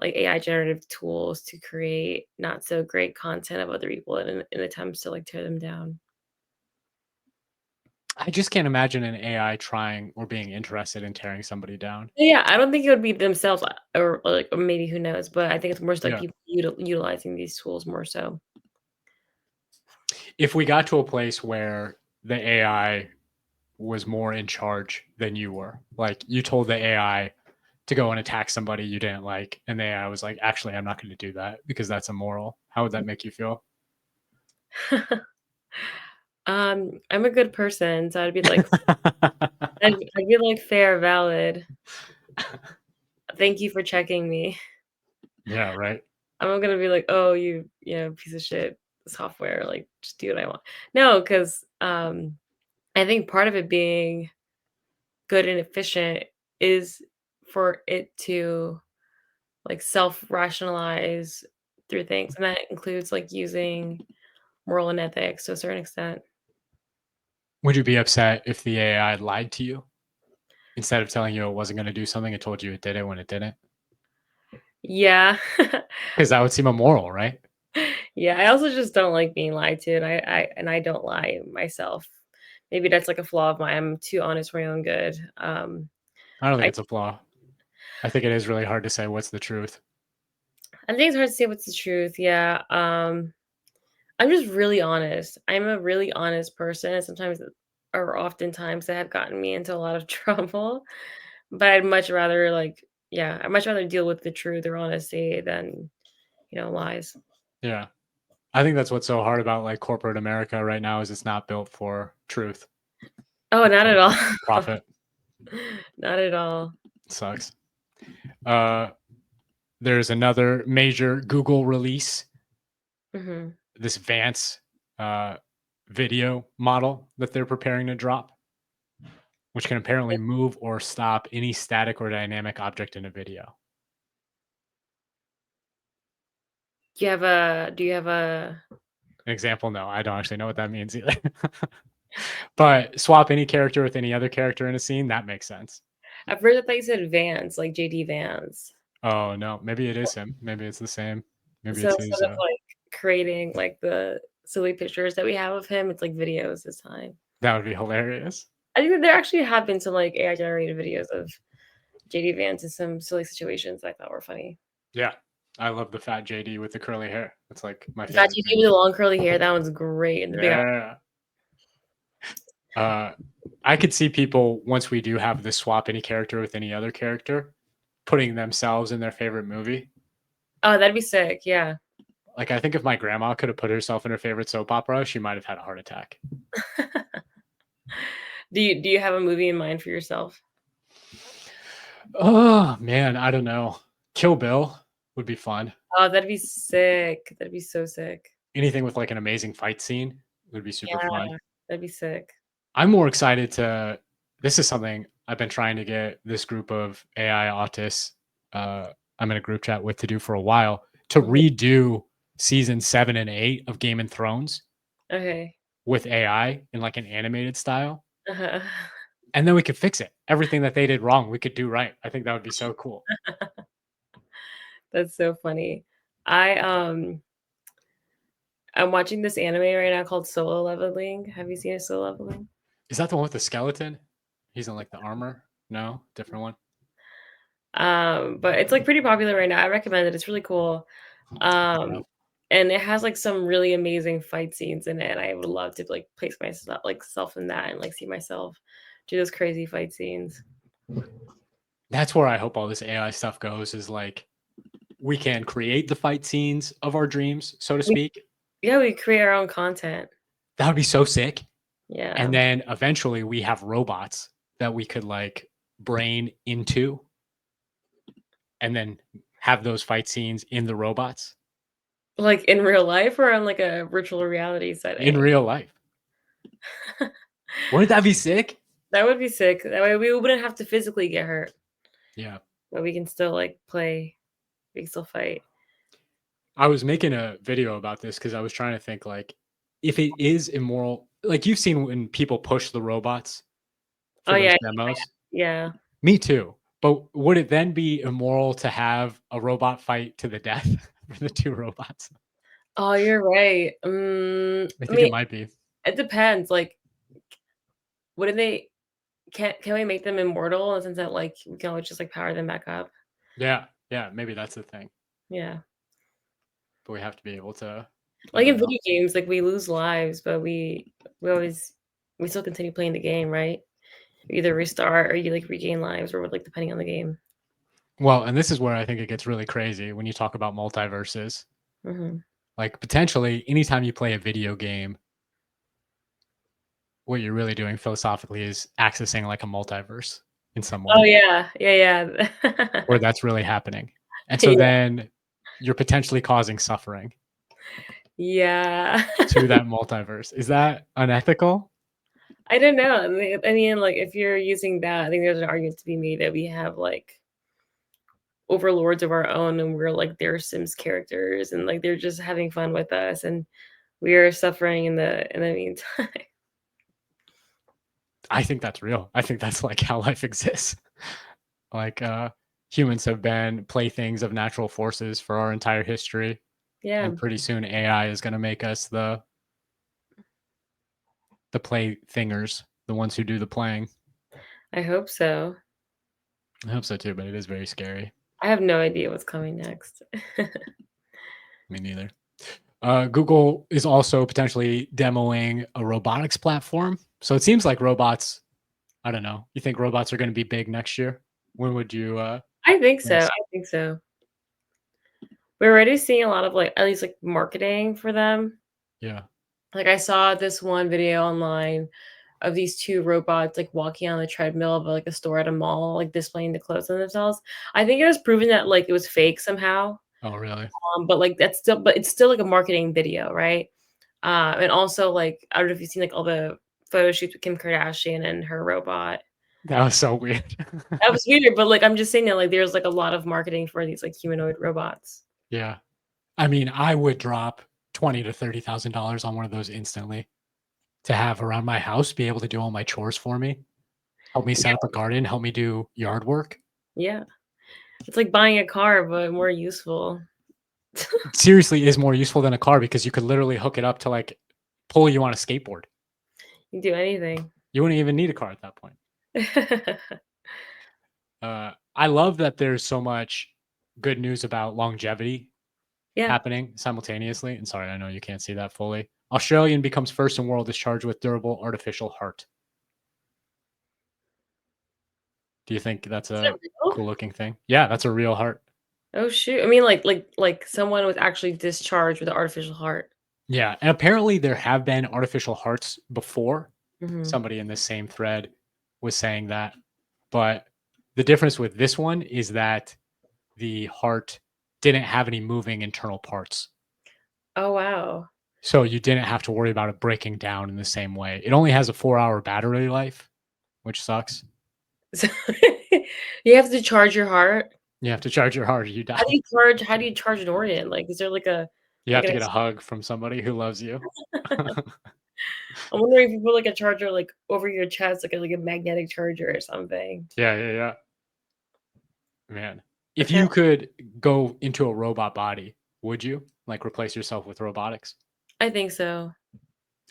like AI generative tools to create not so great content of other people in attempts to like tear them down. I just can't imagine an AI trying or being interested in tearing somebody down. Yeah, I don't think it would be themselves or like or maybe who knows, but I think it's more so like Yeah. people utilizing these tools more so. If we got to a place where the AI was more in charge than you were, like you told the AI to go and attack somebody you didn't like, and the AI was like, actually, I'm not going to do that because that's immoral. How would that make you feel? I'm a good person, so I'd be like fair, valid. Thank you for checking me. Yeah, right. I'm gonna be like, oh, you know, piece of shit software, like just do what I want. No, because I think part of it being good and efficient is for it to like self-rationalize through things. And that includes like using moral and ethics to a certain extent. Would you be upset if the AI lied to you instead of telling you it wasn't going to do something? It told you it did it when it didn't, Yeah. because that would seem immoral, right? Yeah. I also just don't like being lied to. And I don't lie myself. Maybe that's like a flaw of mine. I'm too honest for my own good. I don't think I it's a flaw. I think it is really hard to say what's the truth. I think it's hard to say what's the truth. Yeah. I'm just really honest. I'm a really honest person, and sometimes or oftentimes that have gotten me into a lot of trouble. But I'd much rather like yeah, I'd much rather deal with the truth or honesty than, lies. Yeah. I think that's what's so hard about like corporate America right now is it's not built for truth. Oh, It's not at built all. for profit. Not at all. Sucks. Uh, there's another major Google release, Mhm. this Vance uh, video model that they're preparing to drop, which can apparently move or stop any static or dynamic object in a video. Do you have a An example? No, I don't actually know what that means either. But swap any character with any other character in a scene, that makes sense. I've heard that they said Vance, like JD Vance. Oh no, maybe it is him. Maybe it's the same. Maybe So it's instead his. of like creating like the silly pictures that we have of him, it's like videos this time. That would be hilarious. I think that there actually have been some like AI generated videos of JD Vance in some silly situations I thought were funny. Yeah, I love the fat JD with the curly hair. That's like my The fat favorite GD thing. with the long curly hair, that one's great. And the big eye. Yeah. I could see people, once we do have this swap any character with any other character, putting themselves in their favorite movie. Oh, that'd be sick. Yeah. Like, I think if my grandma could have put herself in her favorite soap opera, she might have had a heart attack. Do you have a movie in mind for yourself? Oh man, I don't know. Kill Bill would be fun. Oh, that'd be sick. That'd be so sick. Anything with like an amazing fight scene would be super fun. Yeah, that'd be sick. I'm more excited to. This is something I've been trying to get this group of AI autists I'm in a group chat with to do for a while, to redo season 7 and 8 of Game of Thrones Okay. with AI in like an animated style. Uh-huh. And then we could fix it. Everything that they did wrong, we could do right. I think that would be so cool. That's so funny. I'm watching this anime right now called Solo Leveling. Have you seen a Solo Leveling? Is that the one with the skeleton? He's in like the armor? No, different one. But it's like pretty popular right now. I recommend it. It's really cool. And it has like some really amazing fight scenes in it. And I would love to like place myself like self in that and like see myself do those crazy fight scenes. That's where I hope all this AI stuff goes, is like we can create the fight scenes of our dreams, so to speak. Yeah, we create our own content. That would be so sick. Yeah. And then eventually we have robots that we could like brain into and then have those fight scenes in the robots. Like in real life or on like a virtual reality setting? In real life. Wouldn't that be sick? That would be sick. That way we wouldn't have to physically get hurt. Yeah. But we can still like play. We can still fight. I was making a video about this because I was trying to think like, if it is immoral, like you've seen when people push the robots for those demos. Yeah. Me too. But would it then be immoral to have a robot fight to the death for the two robots? Oh, you're right. I think mean, it might be. It depends. Like, wouldn't they? Can we make them immortal in the sense that like we can always just like power them back up? Yeah, maybe that's the thing. Yeah. But we have to be able to. Like in video games, like we lose lives, but we still continue playing the game, right? You either restart or you like regain lives, or like depending on the game. Well, and this is where I think it gets really crazy when you talk about multiverses. Like potentially, anytime you play a video game, what you're really doing philosophically is accessing like a multiverse in some way. Oh yeah. Where that's really happening. And so then you're potentially causing suffering. Yeah. To that multiverse. Is that unethical? I don't know. I mean, like if you're using that, I think there's an argument to be made that we have like overlords of our own and we're like their Sims characters and like they're just having fun with us and we are suffering in the meantime. I think that's real. I think that's like how life exists. Like humans have been playthings of natural forces for our entire history. Yeah. And pretty soon AI is going to make us the playthingers, the ones who do the playing. I hope so. I hope so too, but it is very scary. I have no idea what's coming next. Me neither. Google is also potentially demoing a robotics platform. So it seems like robots, I don't know. You think robots are going to be big next year? When would you? I think so. I think so. We're already seeing a lot of like, at least like marketing for them. Yeah. Like I saw this one video online of these two robots like walking on the treadmill of like a store at a mall, like displaying the clothes on themselves. I think it was proven that like it was fake somehow. Oh, really? But like it's still like a marketing video, right? And also like I don't know if you've seen like all the photo shoots with Kim Kardashian and her robot. That was so weird. That was weird, but like I'm just saying that like there's like a lot of marketing for these like humanoid robots. Yeah. I mean, I would drop $20,000 to $30,000 on one of those instantly to have around my house, be able to do all my chores for me, help me set up a garden, help me do yard work. Yeah. It's like buying a car, but more useful. Seriously is more useful than a car because you could literally hook it up to like pull you on a skateboard. You can do anything. You wouldn't even need a car at that point. I love that there's so much good news about longevity Yeah. happening simultaneously. And sorry, I know you can't see that fully. Australian becomes first in world discharged with durable artificial heart. Do you think that's Is a that real? cool looking thing? Yeah, that's a real heart. Oh shoot. I mean like someone was actually discharged with an artificial heart. Yeah, and apparently there have been artificial hearts before. Mhm. Somebody in this same thread was saying that, but the difference with this one is that the heart didn't have any moving internal parts. Oh wow. So you didn't have to worry about it breaking down in the same way. It only has a 4-hour battery life, which sucks. So you have to charge your heart? You have to charge your heart or you die. How do you charge an organ? Like, is there like a You like have an to get a ex hug from somebody who loves you. I'm wondering if you put like a charger like over your chest, like a magnetic charger or something. Yeah, yeah, yeah. Man, if Okay. you could go into a robot body, would you like replace yourself with robotics I think so.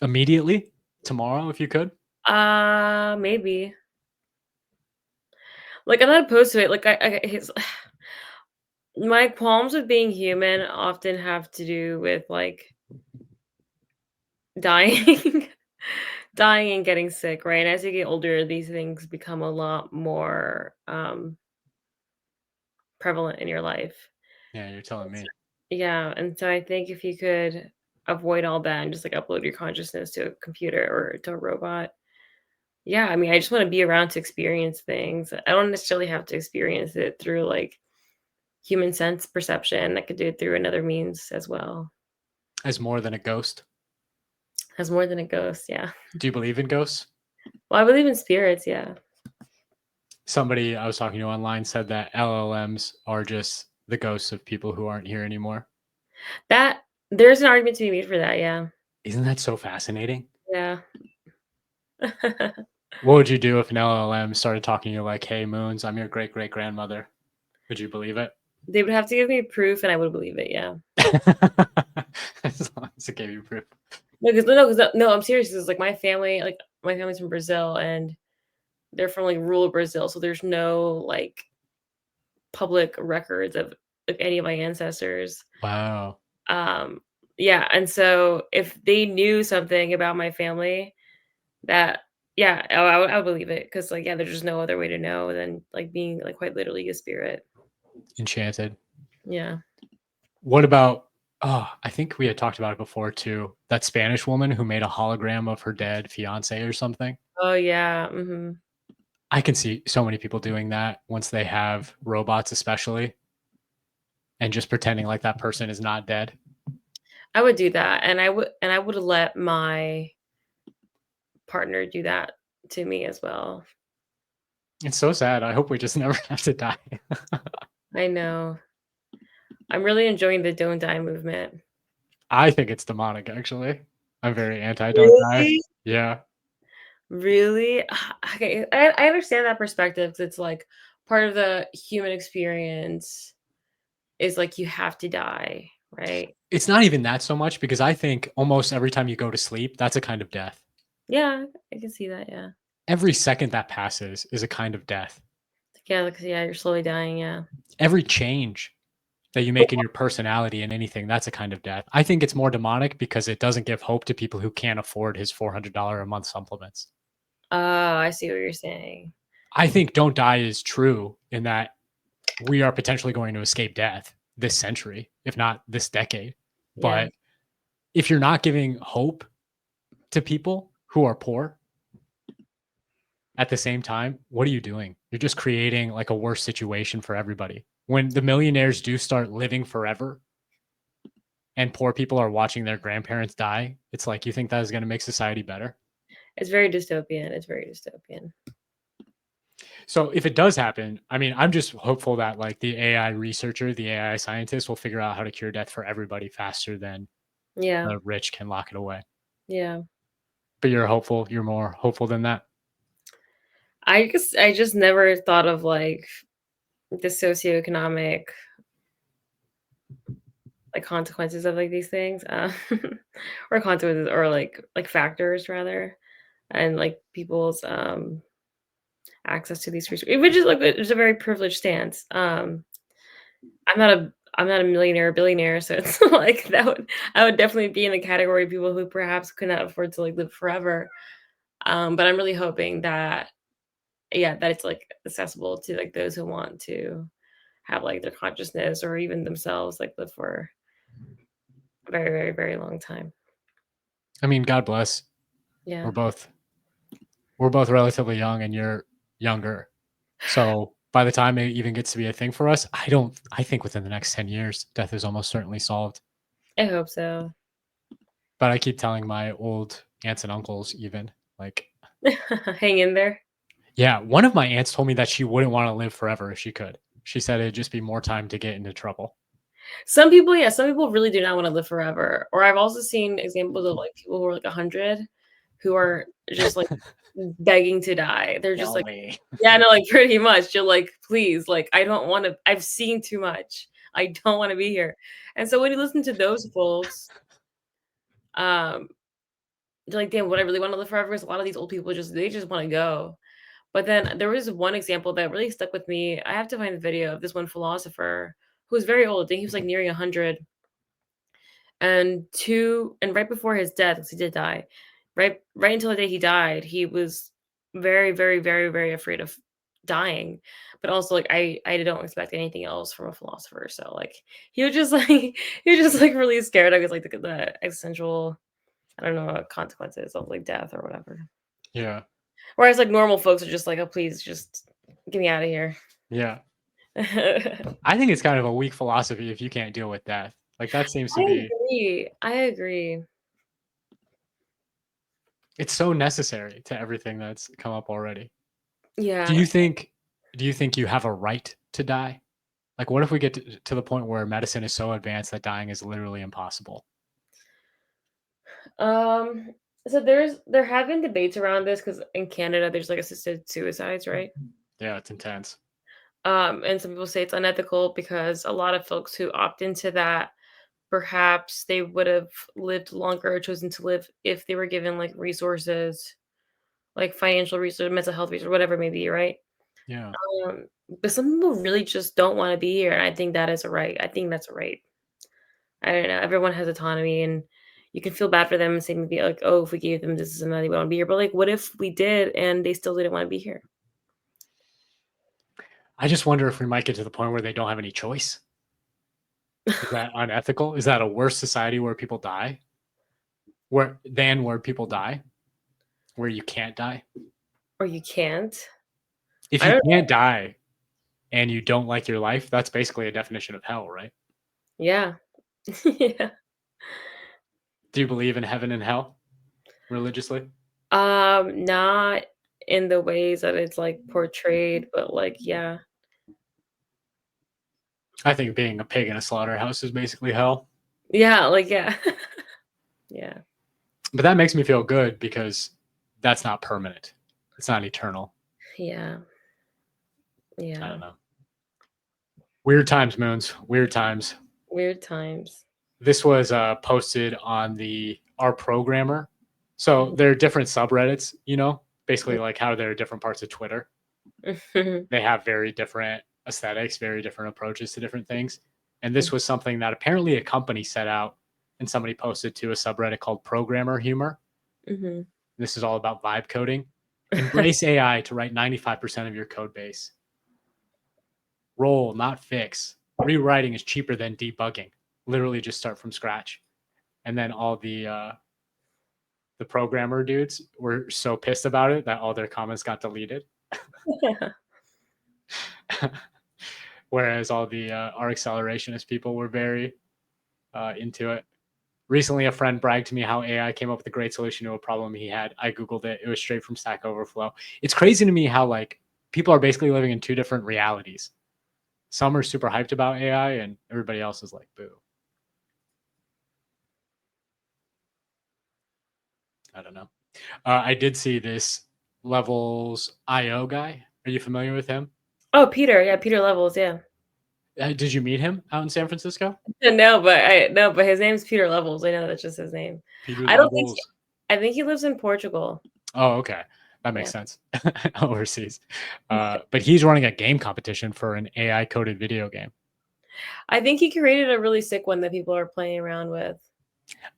immediately tomorrow if you could? Maybe. Like I'm not opposed to it. Like my qualms with being human often have to do with like dying, dying and getting sick, right? As you get older, these things become a lot more prevalent in your life. Yeah, you're telling me. Yeah, and so I think if you could avoid all that and just like upload your consciousness to a computer or to a robot, yeah, I mean, I just want to be around to experience things. I don't necessarily have to experience it through like human sense perception. I could do it through another means as well. As more than a ghost. As more than a ghost, yeah. Do you believe in ghosts? Well, I believe in spirits, yeah. Somebody I was talking to online said that LLMs are just the ghosts of people who aren't here anymore. That there's an argument to be made for that, yeah. Isn't that so fascinating? Yeah. What would you do if an LLM started talking to you like, "Hey, Moons, I'm your great great grandmother"? Would you believe it? They would have to give me proof and I would believe it, yeah. As long as it gave you proof. No, I'm serious. Because like my family's from Brazil and they're from like rural Brazil, so there's no like public records of like any of my ancestors. Wow. Um, yeah, and so if they knew something about my family that yeah, I would believe it because like yeah, there's just no other way to know than like being like quite literally a spirit. Enchanted. Yeah. What about I think we had talked about it before too. That Spanish woman who made a hologram of her dead fiance or something. Oh yeah. Hmm. I can see so many people doing that once they have robots, especially, and just pretending like that person is not dead. I would do that, and I would let my partner do that to me as well. It's so sad. I hope we just never have to die. I know. I'm really enjoying the don't die movement. I think it's demonic, actually. I'm very anti don't die. Really? Yeah. Really? Okay, I understand that perspective 'cause it's like part of the human experience is like you have to die, right? It's not even that so much because I think almost every time you go to sleep, that's a kind of death. Yeah, I can see that, yeah. Every second that passes is a kind of death. Yeah, like, yeah, you're slowly dying, yeah. Every change that you make in your personality and anything, that's a kind of death. I think it's more demonic because it doesn't give hope to people who can't afford his $400 a month supplements. Oh, I see what you're saying. I think don't die is true in that we are potentially going to escape death this century, if not this decade. Yeah. But if you're not giving hope to people who are poor at the same time, what are you doing? You're just creating like a worse situation for everybody. When the millionaires do start living forever and poor people are watching their grandparents die, it's like you think that is going to make society better. It's very dystopian. It's very dystopian. So if it does happen, I mean, I'm just hopeful that like the AI researcher, the AI scientist will figure out how to cure death for everybody faster than Yeah. the rich can lock it away. Yeah. But you're hopeful. You're more hopeful than that. I just never thought of like the socioeconomic like consequences of like these things, or consequences or like factors rather, and like people's access to these resources, which is like it's a very privileged stance. I'm not a millionaire or billionaire, so it's like I would definitely be in the category of people who perhaps could not afford to like live forever. But I'm really hoping that yeah, that it's like accessible to like those who want to have like their consciousness or even themselves like live for a very, very, very long time. I mean, God bless. Yeah. We're both relatively young, and you're younger. So by the time it even gets to be a thing for us, I think within the next 10 years, death is almost certainly solved. I hope so. But I keep telling my old aunts and uncles, even like, Hang in there. yeah, one of my aunts told me that she wouldn't want to live forever if she could. She said it'd just be more time to get into trouble. Some people, yeah, some people really do not want to live forever. Or I've also seen examples of like people who are like 100 who are just like begging to die. They're just like, me. yeah, no, like pretty much. You're like, please, like, I don't want to, I've seen too much. I don't want to be here. And so when you listen to those folks, um, you're like, damn, would I really want to live forever? Because a lot of these old people they just want to go. But then there was one example that really stuck with me. I have to find the video of this one philosopher who was very old. I think he was like nearing 100. And right before his death, because he did die, right until the day he died, he was very, very, very, very afraid of dying. But also like I don't expect anything else from a philosopher. So like he was just like he was just like really scared of like the existential, I don't know, consequences of like death or whatever. Yeah. Whereas like normal folks are just like, oh please just get me out of here. Yeah. I I think it's kind of a weak philosophy if you can't deal with death. Like that seems to be, agree. I agree. it's so necessary to everything that's come up already. Yeah. Do you think you have a right to die? Like what if we get to the point where medicine is so advanced that dying is literally impossible? So there have been debates around this because in Canada there's like assisted suicides, right? Yeah, it's intense. And some people say it's unethical because a lot of folks who opt into that, perhaps they would have lived longer or chosen to live if they were given like resources, like financial resources, mental health resources, whatever it may be, right? Yeah. Um, but some people really just don't want to be here, and I think that is a right. I think that's a right. I don't know. Everyone has autonomy, and you can feel bad for them and say maybe like, "Oh, if we gave them this and that, they want to be here." But like, what if we did and they still didn't want to be here? I just wonder if we might get to the point where they don't have any choice. Is that unethical? Is that a worse society where people die? Where people die? Where you can't die? Or you can't. If I you don't know. can't die and you don't like your life, that's basically a definition of hell, right? Yeah. Yeah. Do you believe in heaven and hell religiously? Not in the ways that it's like portrayed, but like, yeah. I think being a pig in a slaughterhouse is basically hell. Yeah, like yeah. Yeah. But that makes me feel good because that's not permanent. It's not eternal. Yeah. I Yeah. don't know. Weird times, Moons. Weird times. Weird times. This was posted on our programmer. So there are different subreddits, basically like how there are different parts of Twitter. They have very different aesthetics, very different approaches to different things. And this was something that apparently a company set out and somebody posted to a subreddit called Programmer Humor. Mhm. This is all about vibe coding. Embrace AI to write 95% of your code base. Roll, not fix. Rewriting is cheaper than debugging. Literally just start from scratch. And then all the programmer dudes were so pissed about it that all their comments got deleted. Whereas all the our accelerationist people were very into it. Recently, a friend bragged to me how AI came up with a great solution to a problem he had. I Googled it. It was straight from Stack Overflow. It's crazy to me how like people are basically living in two different realities. Some are super hyped about AI and everybody else is like, boo. I don't know. I did see this Levels IO guy. Are you familiar with him? Oh, Peter. Yeah, Peter Levels. Yeah. Did you meet him out in San Francisco? No, but his name's Peter Levels. I know that's just his name. Peter I don't think Levels. I think he lives in Portugal. Oh, okay. That makes Yeah. sense. Overseas. But he's running a game competition for an AI coded video game. I think he created a really sick one that people are playing around with.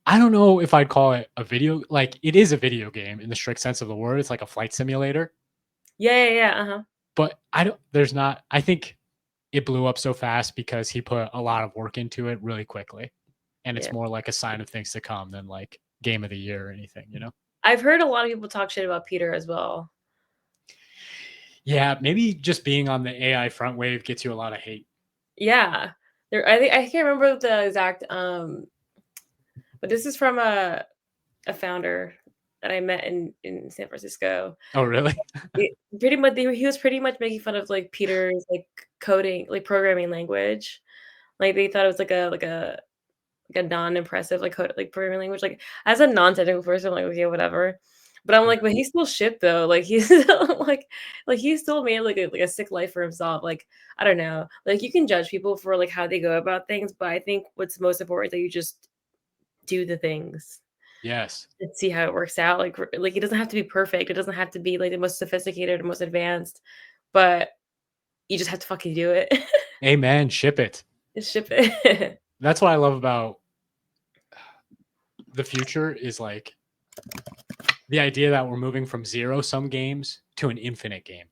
I don't know if I'd call it a video, like it is a video game in the strict sense of the word. It's like a flight simulator, Yeah. Uh-huh. but there's not, I think it blew up so fast because he put a lot of work into it really quickly. And it's Yeah. more like a sign of things to come than like game of the year or anything, you know? I've heard a lot of people talk shit about Peter as well. Yeah, maybe just being on the AI front wave gets you a lot of hate. Yeah. I think I can't remember the exact but this is from a founder that I met in San Francisco. Oh, really? Pretty much he was pretty much making fun of like Peter's like coding, like programming language. Like they thought it was like a non-impressive like code like programming language. Like as a non-technical person, I'm like, okay, whatever. But I'm like, but he's still shit though. Like he's still like he still made like a sick life for himself. Like, I don't know. Like you can judge people for like how they go about things, but I think what's most important is that you just do the things Yes. and see how it works out. Like it doesn't have to be perfect. It doesn't have to be like the most sophisticated or most advanced, but you just have to fucking do it. Amen. Ship it. Just ship it. That's what I love about the future is like the idea that we're moving from zero sum games to an infinite game.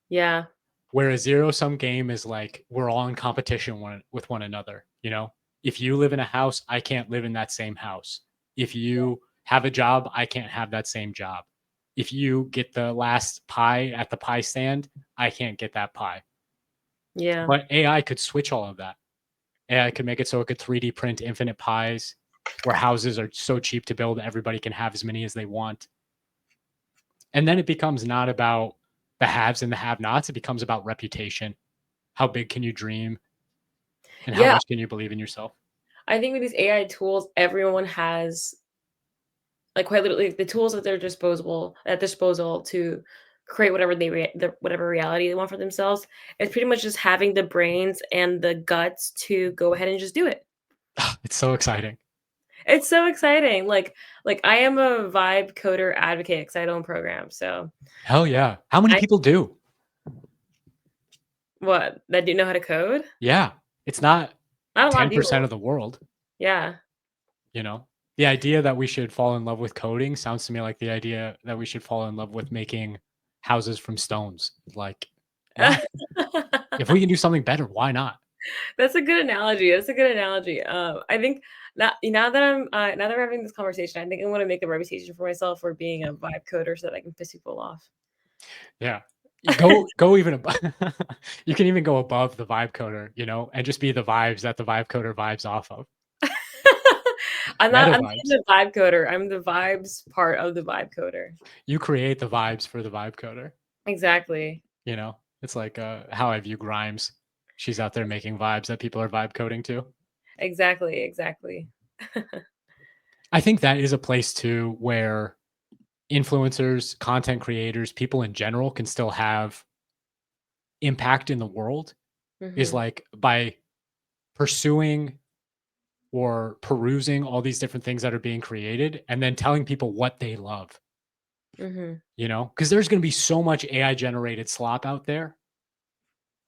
Yeah. Where a zero sum game is like we're all in competition with one another. You know, if you live in a house, I can't live in that same house. If you have a job, I can't have that same job. If you get the last pie at the pie stand, I can't get that pie. Yeah. But AI could switch all of that. AI could make it so it could 3D print infinite pies where houses are so cheap to build, everybody can have as many as they want. And then it becomes not about the haves and the have nots. It becomes about reputation. How big can you dream? And how Yeah. much can you believe in yourself? I think with these AI tools, everyone has like quite literally the tools at their disposal to create whatever reality they want for themselves. It's pretty much just having the brains and the guts to go ahead and just do it. It's so exciting. It's so exciting. Like I am a vibe coder advocate because I don't program. So Hell yeah. How many I people do? what that do know how to code? Yeah. It's not Not a lot of 10% people. of the world, Yeah. you know? The idea that we should fall in love with coding sounds to me like the idea that we should fall in love with making houses from stones. Like, why? If we can do something better, why not? That's a good analogy. That's a good analogy. I think now that now that we're having this conversation, I think I want to make a reputation for myself for being a vibe coder so that I can piss people off. Yeah. You go even above. You can even go above the vibe coder, you know, and just be the vibes that the vibe coder vibes off of. I'm Meta not vibes. the vibe coder. I'm the vibes part of the vibe coder. You create the vibes for the vibe coder. Exactly. You know, it's like how I view Grimes. She's out there making vibes that people are vibe coding to. Exactly. I think that is a place too where influencers, content creators, people in general can still have impact in the world is Mhm. like by pursuing or perusing all these different things that are being created and then telling people what they love, Mhm. you know, because there's going to be so much AI generated slop out there.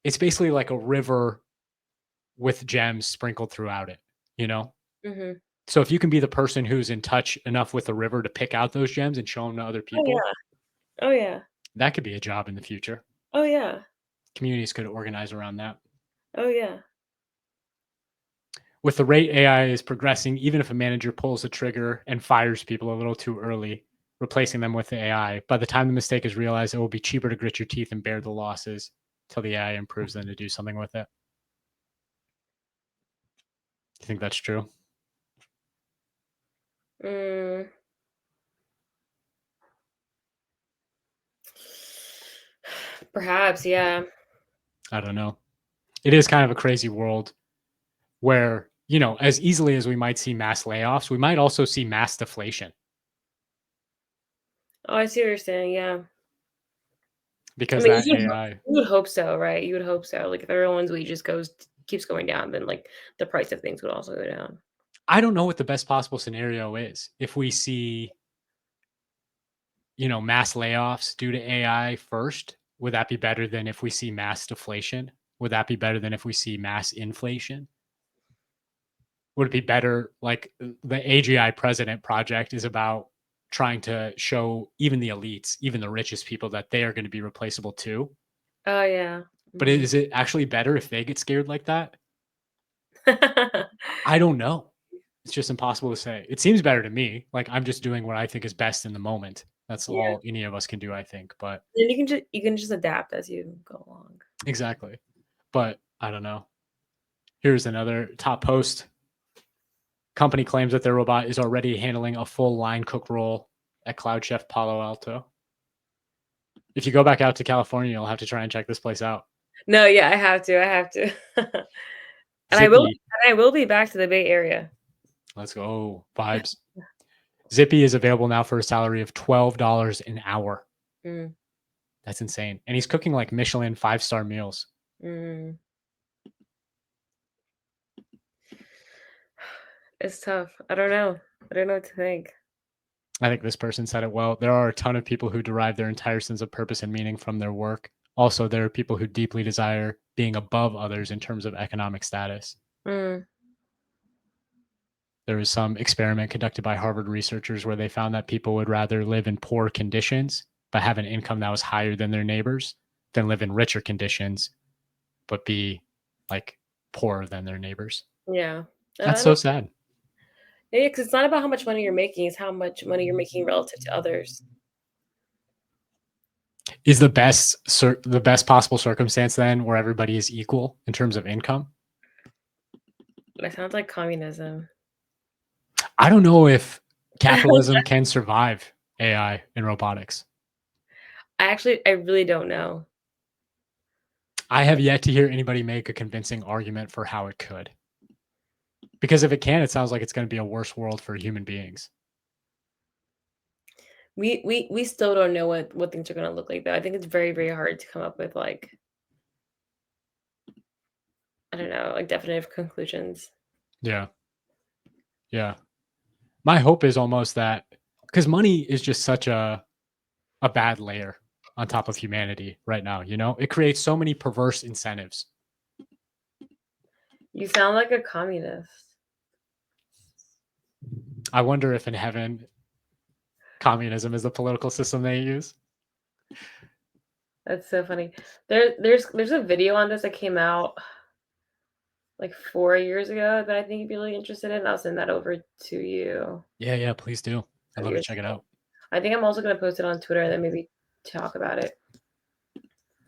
It's basically like a river with gems sprinkled throughout it, you know? Mhm. So if you can be the person who's in touch enough with the river to pick out those gems and show them to other Oh people, yeah. Oh yeah. that could be a job in the future. Oh yeah. Communities could organize around that. Oh yeah. With the rate AI is progressing, even if a manager pulls the trigger and fires people a little too early, replacing them with the AI, by the time the mistake is realized, it will be cheaper to grit your teeth and bear the losses till the AI improves than to do something with it. Do you think that's true? Mm. Perhaps, yeah. I don't know. It is kind of a crazy world where, you know, as easily as we might see mass layoffs, we might also see mass deflation Oh, I see what you're saying. Yeah. I because mean, that AI, you would hope so, right? You would hope so. Like if everyone's wages keeps going down, then like the price of things would also go down. I don't know what the best possible scenario is. If we see, you know, mass layoffs due to AI first, would that be better than if we see mass deflation? would that be better than if we see mass inflation? Would it be better? Like the AGI president project is about trying to show even the elites, even the richest people, that they are going to be replaceable too. Oh yeah. But Mhm. is it actually better if they get scared like that? I don't know. It's just impossible to say. It seems better to me. Like I'm just doing what I think is best in the moment. That's Yeah. all any of us can do, I think. But Then you can just adapt as you go along. exactly. But I don't know. Here's another top post. Company claims that their robot is already handling a full line cook role at Cloud Chef Palo Alto. If you go back out to California, you'll have to try and check this place out. No, yeah, I have to. I have to. And Zippy, I will be back to the Bay Area. let's go. Vibes. Zippy is available now for a salary of $12 an hour. Mm, That's insane. And he's cooking like Michelin 5-star meals. mm. It's tough. I don't know. I don't know what to think. I think this person said it well. There are a ton of people who derive their entire sense of purpose and meaning from their work. Also, there are people who deeply desire being above others in terms of economic status. Mm, There was some experiment conducted by Harvard researchers where they found that people would rather live in poor conditions but have an income that was higher than their neighbors than live in richer conditions but be like poorer than their neighbors. yeah. That's I so mean, sad. yeah, because it's not about how much money you're making; it's how much money you're making relative to others. Is the best possible circumstance then where everybody is equal in terms of income? That sounds like communism. I don't know if capitalism can survive AI and robotics. I really don't know. I have yet to hear anybody make a convincing argument for how it could. Because if it can, it sounds like it's going to be a worse world for human beings. We still don't know what things are gonna look like though. I think it's very, very hard to come up with like I don't know, like definitive conclusions. Yeah. Yeah. My hope is almost that because money is just such a bad layer on top of humanity right now, you know? It creates so many perverse incentives. You sound like a communist. I wonder if in heaven communism is the political system they use. That's so funny. There's a video on this that came out like 4 years ago that I think you'd be really interested in. I'll send that over to you. Yeah, yeah, please do. I'd love to check it out. I think I'm also gonna post it on Twitter and then maybe talk about it.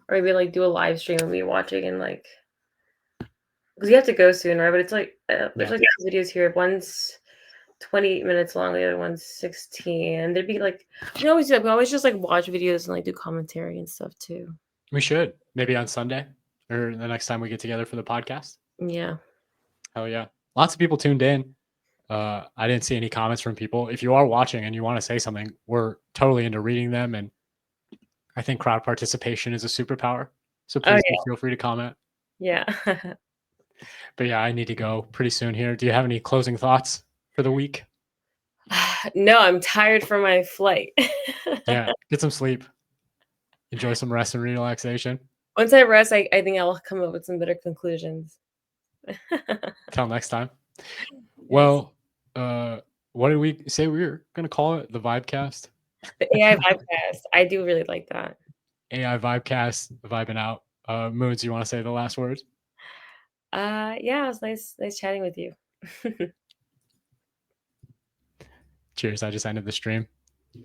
Or maybe like do a live stream of me watching and like because you have to go soon, right? But it's like there's like two videos here. One's 28 minutes long, the other one's 16. And there'd be like we always just like watch videos and like do commentary and stuff too. We should. Maybe on Sunday or the next time we get together for the podcast. Yeah. Hell yeah. Lots of people tuned in. I didn't see any comments from people. If you are watching and you want to say something, we're totally into reading them. And I think crowd participation is a superpower. So please do feel free to comment. Yeah. But yeah, I need to go pretty soon here. Do you have any closing thoughts for the week? No, I'm tired from my flight. Yeah, get some sleep. Enjoy some rest and relaxation. Once I rest, I think I'll come up with some better conclusions. Till next time. Well, what did we say we were going to call it? The Vibecast? The AI Vibecast. I do really like that. AI Vibecast, vibing out. Moons, you want to say the last words? Yeah, it was nice chatting with you. Cheers. I just ended the stream.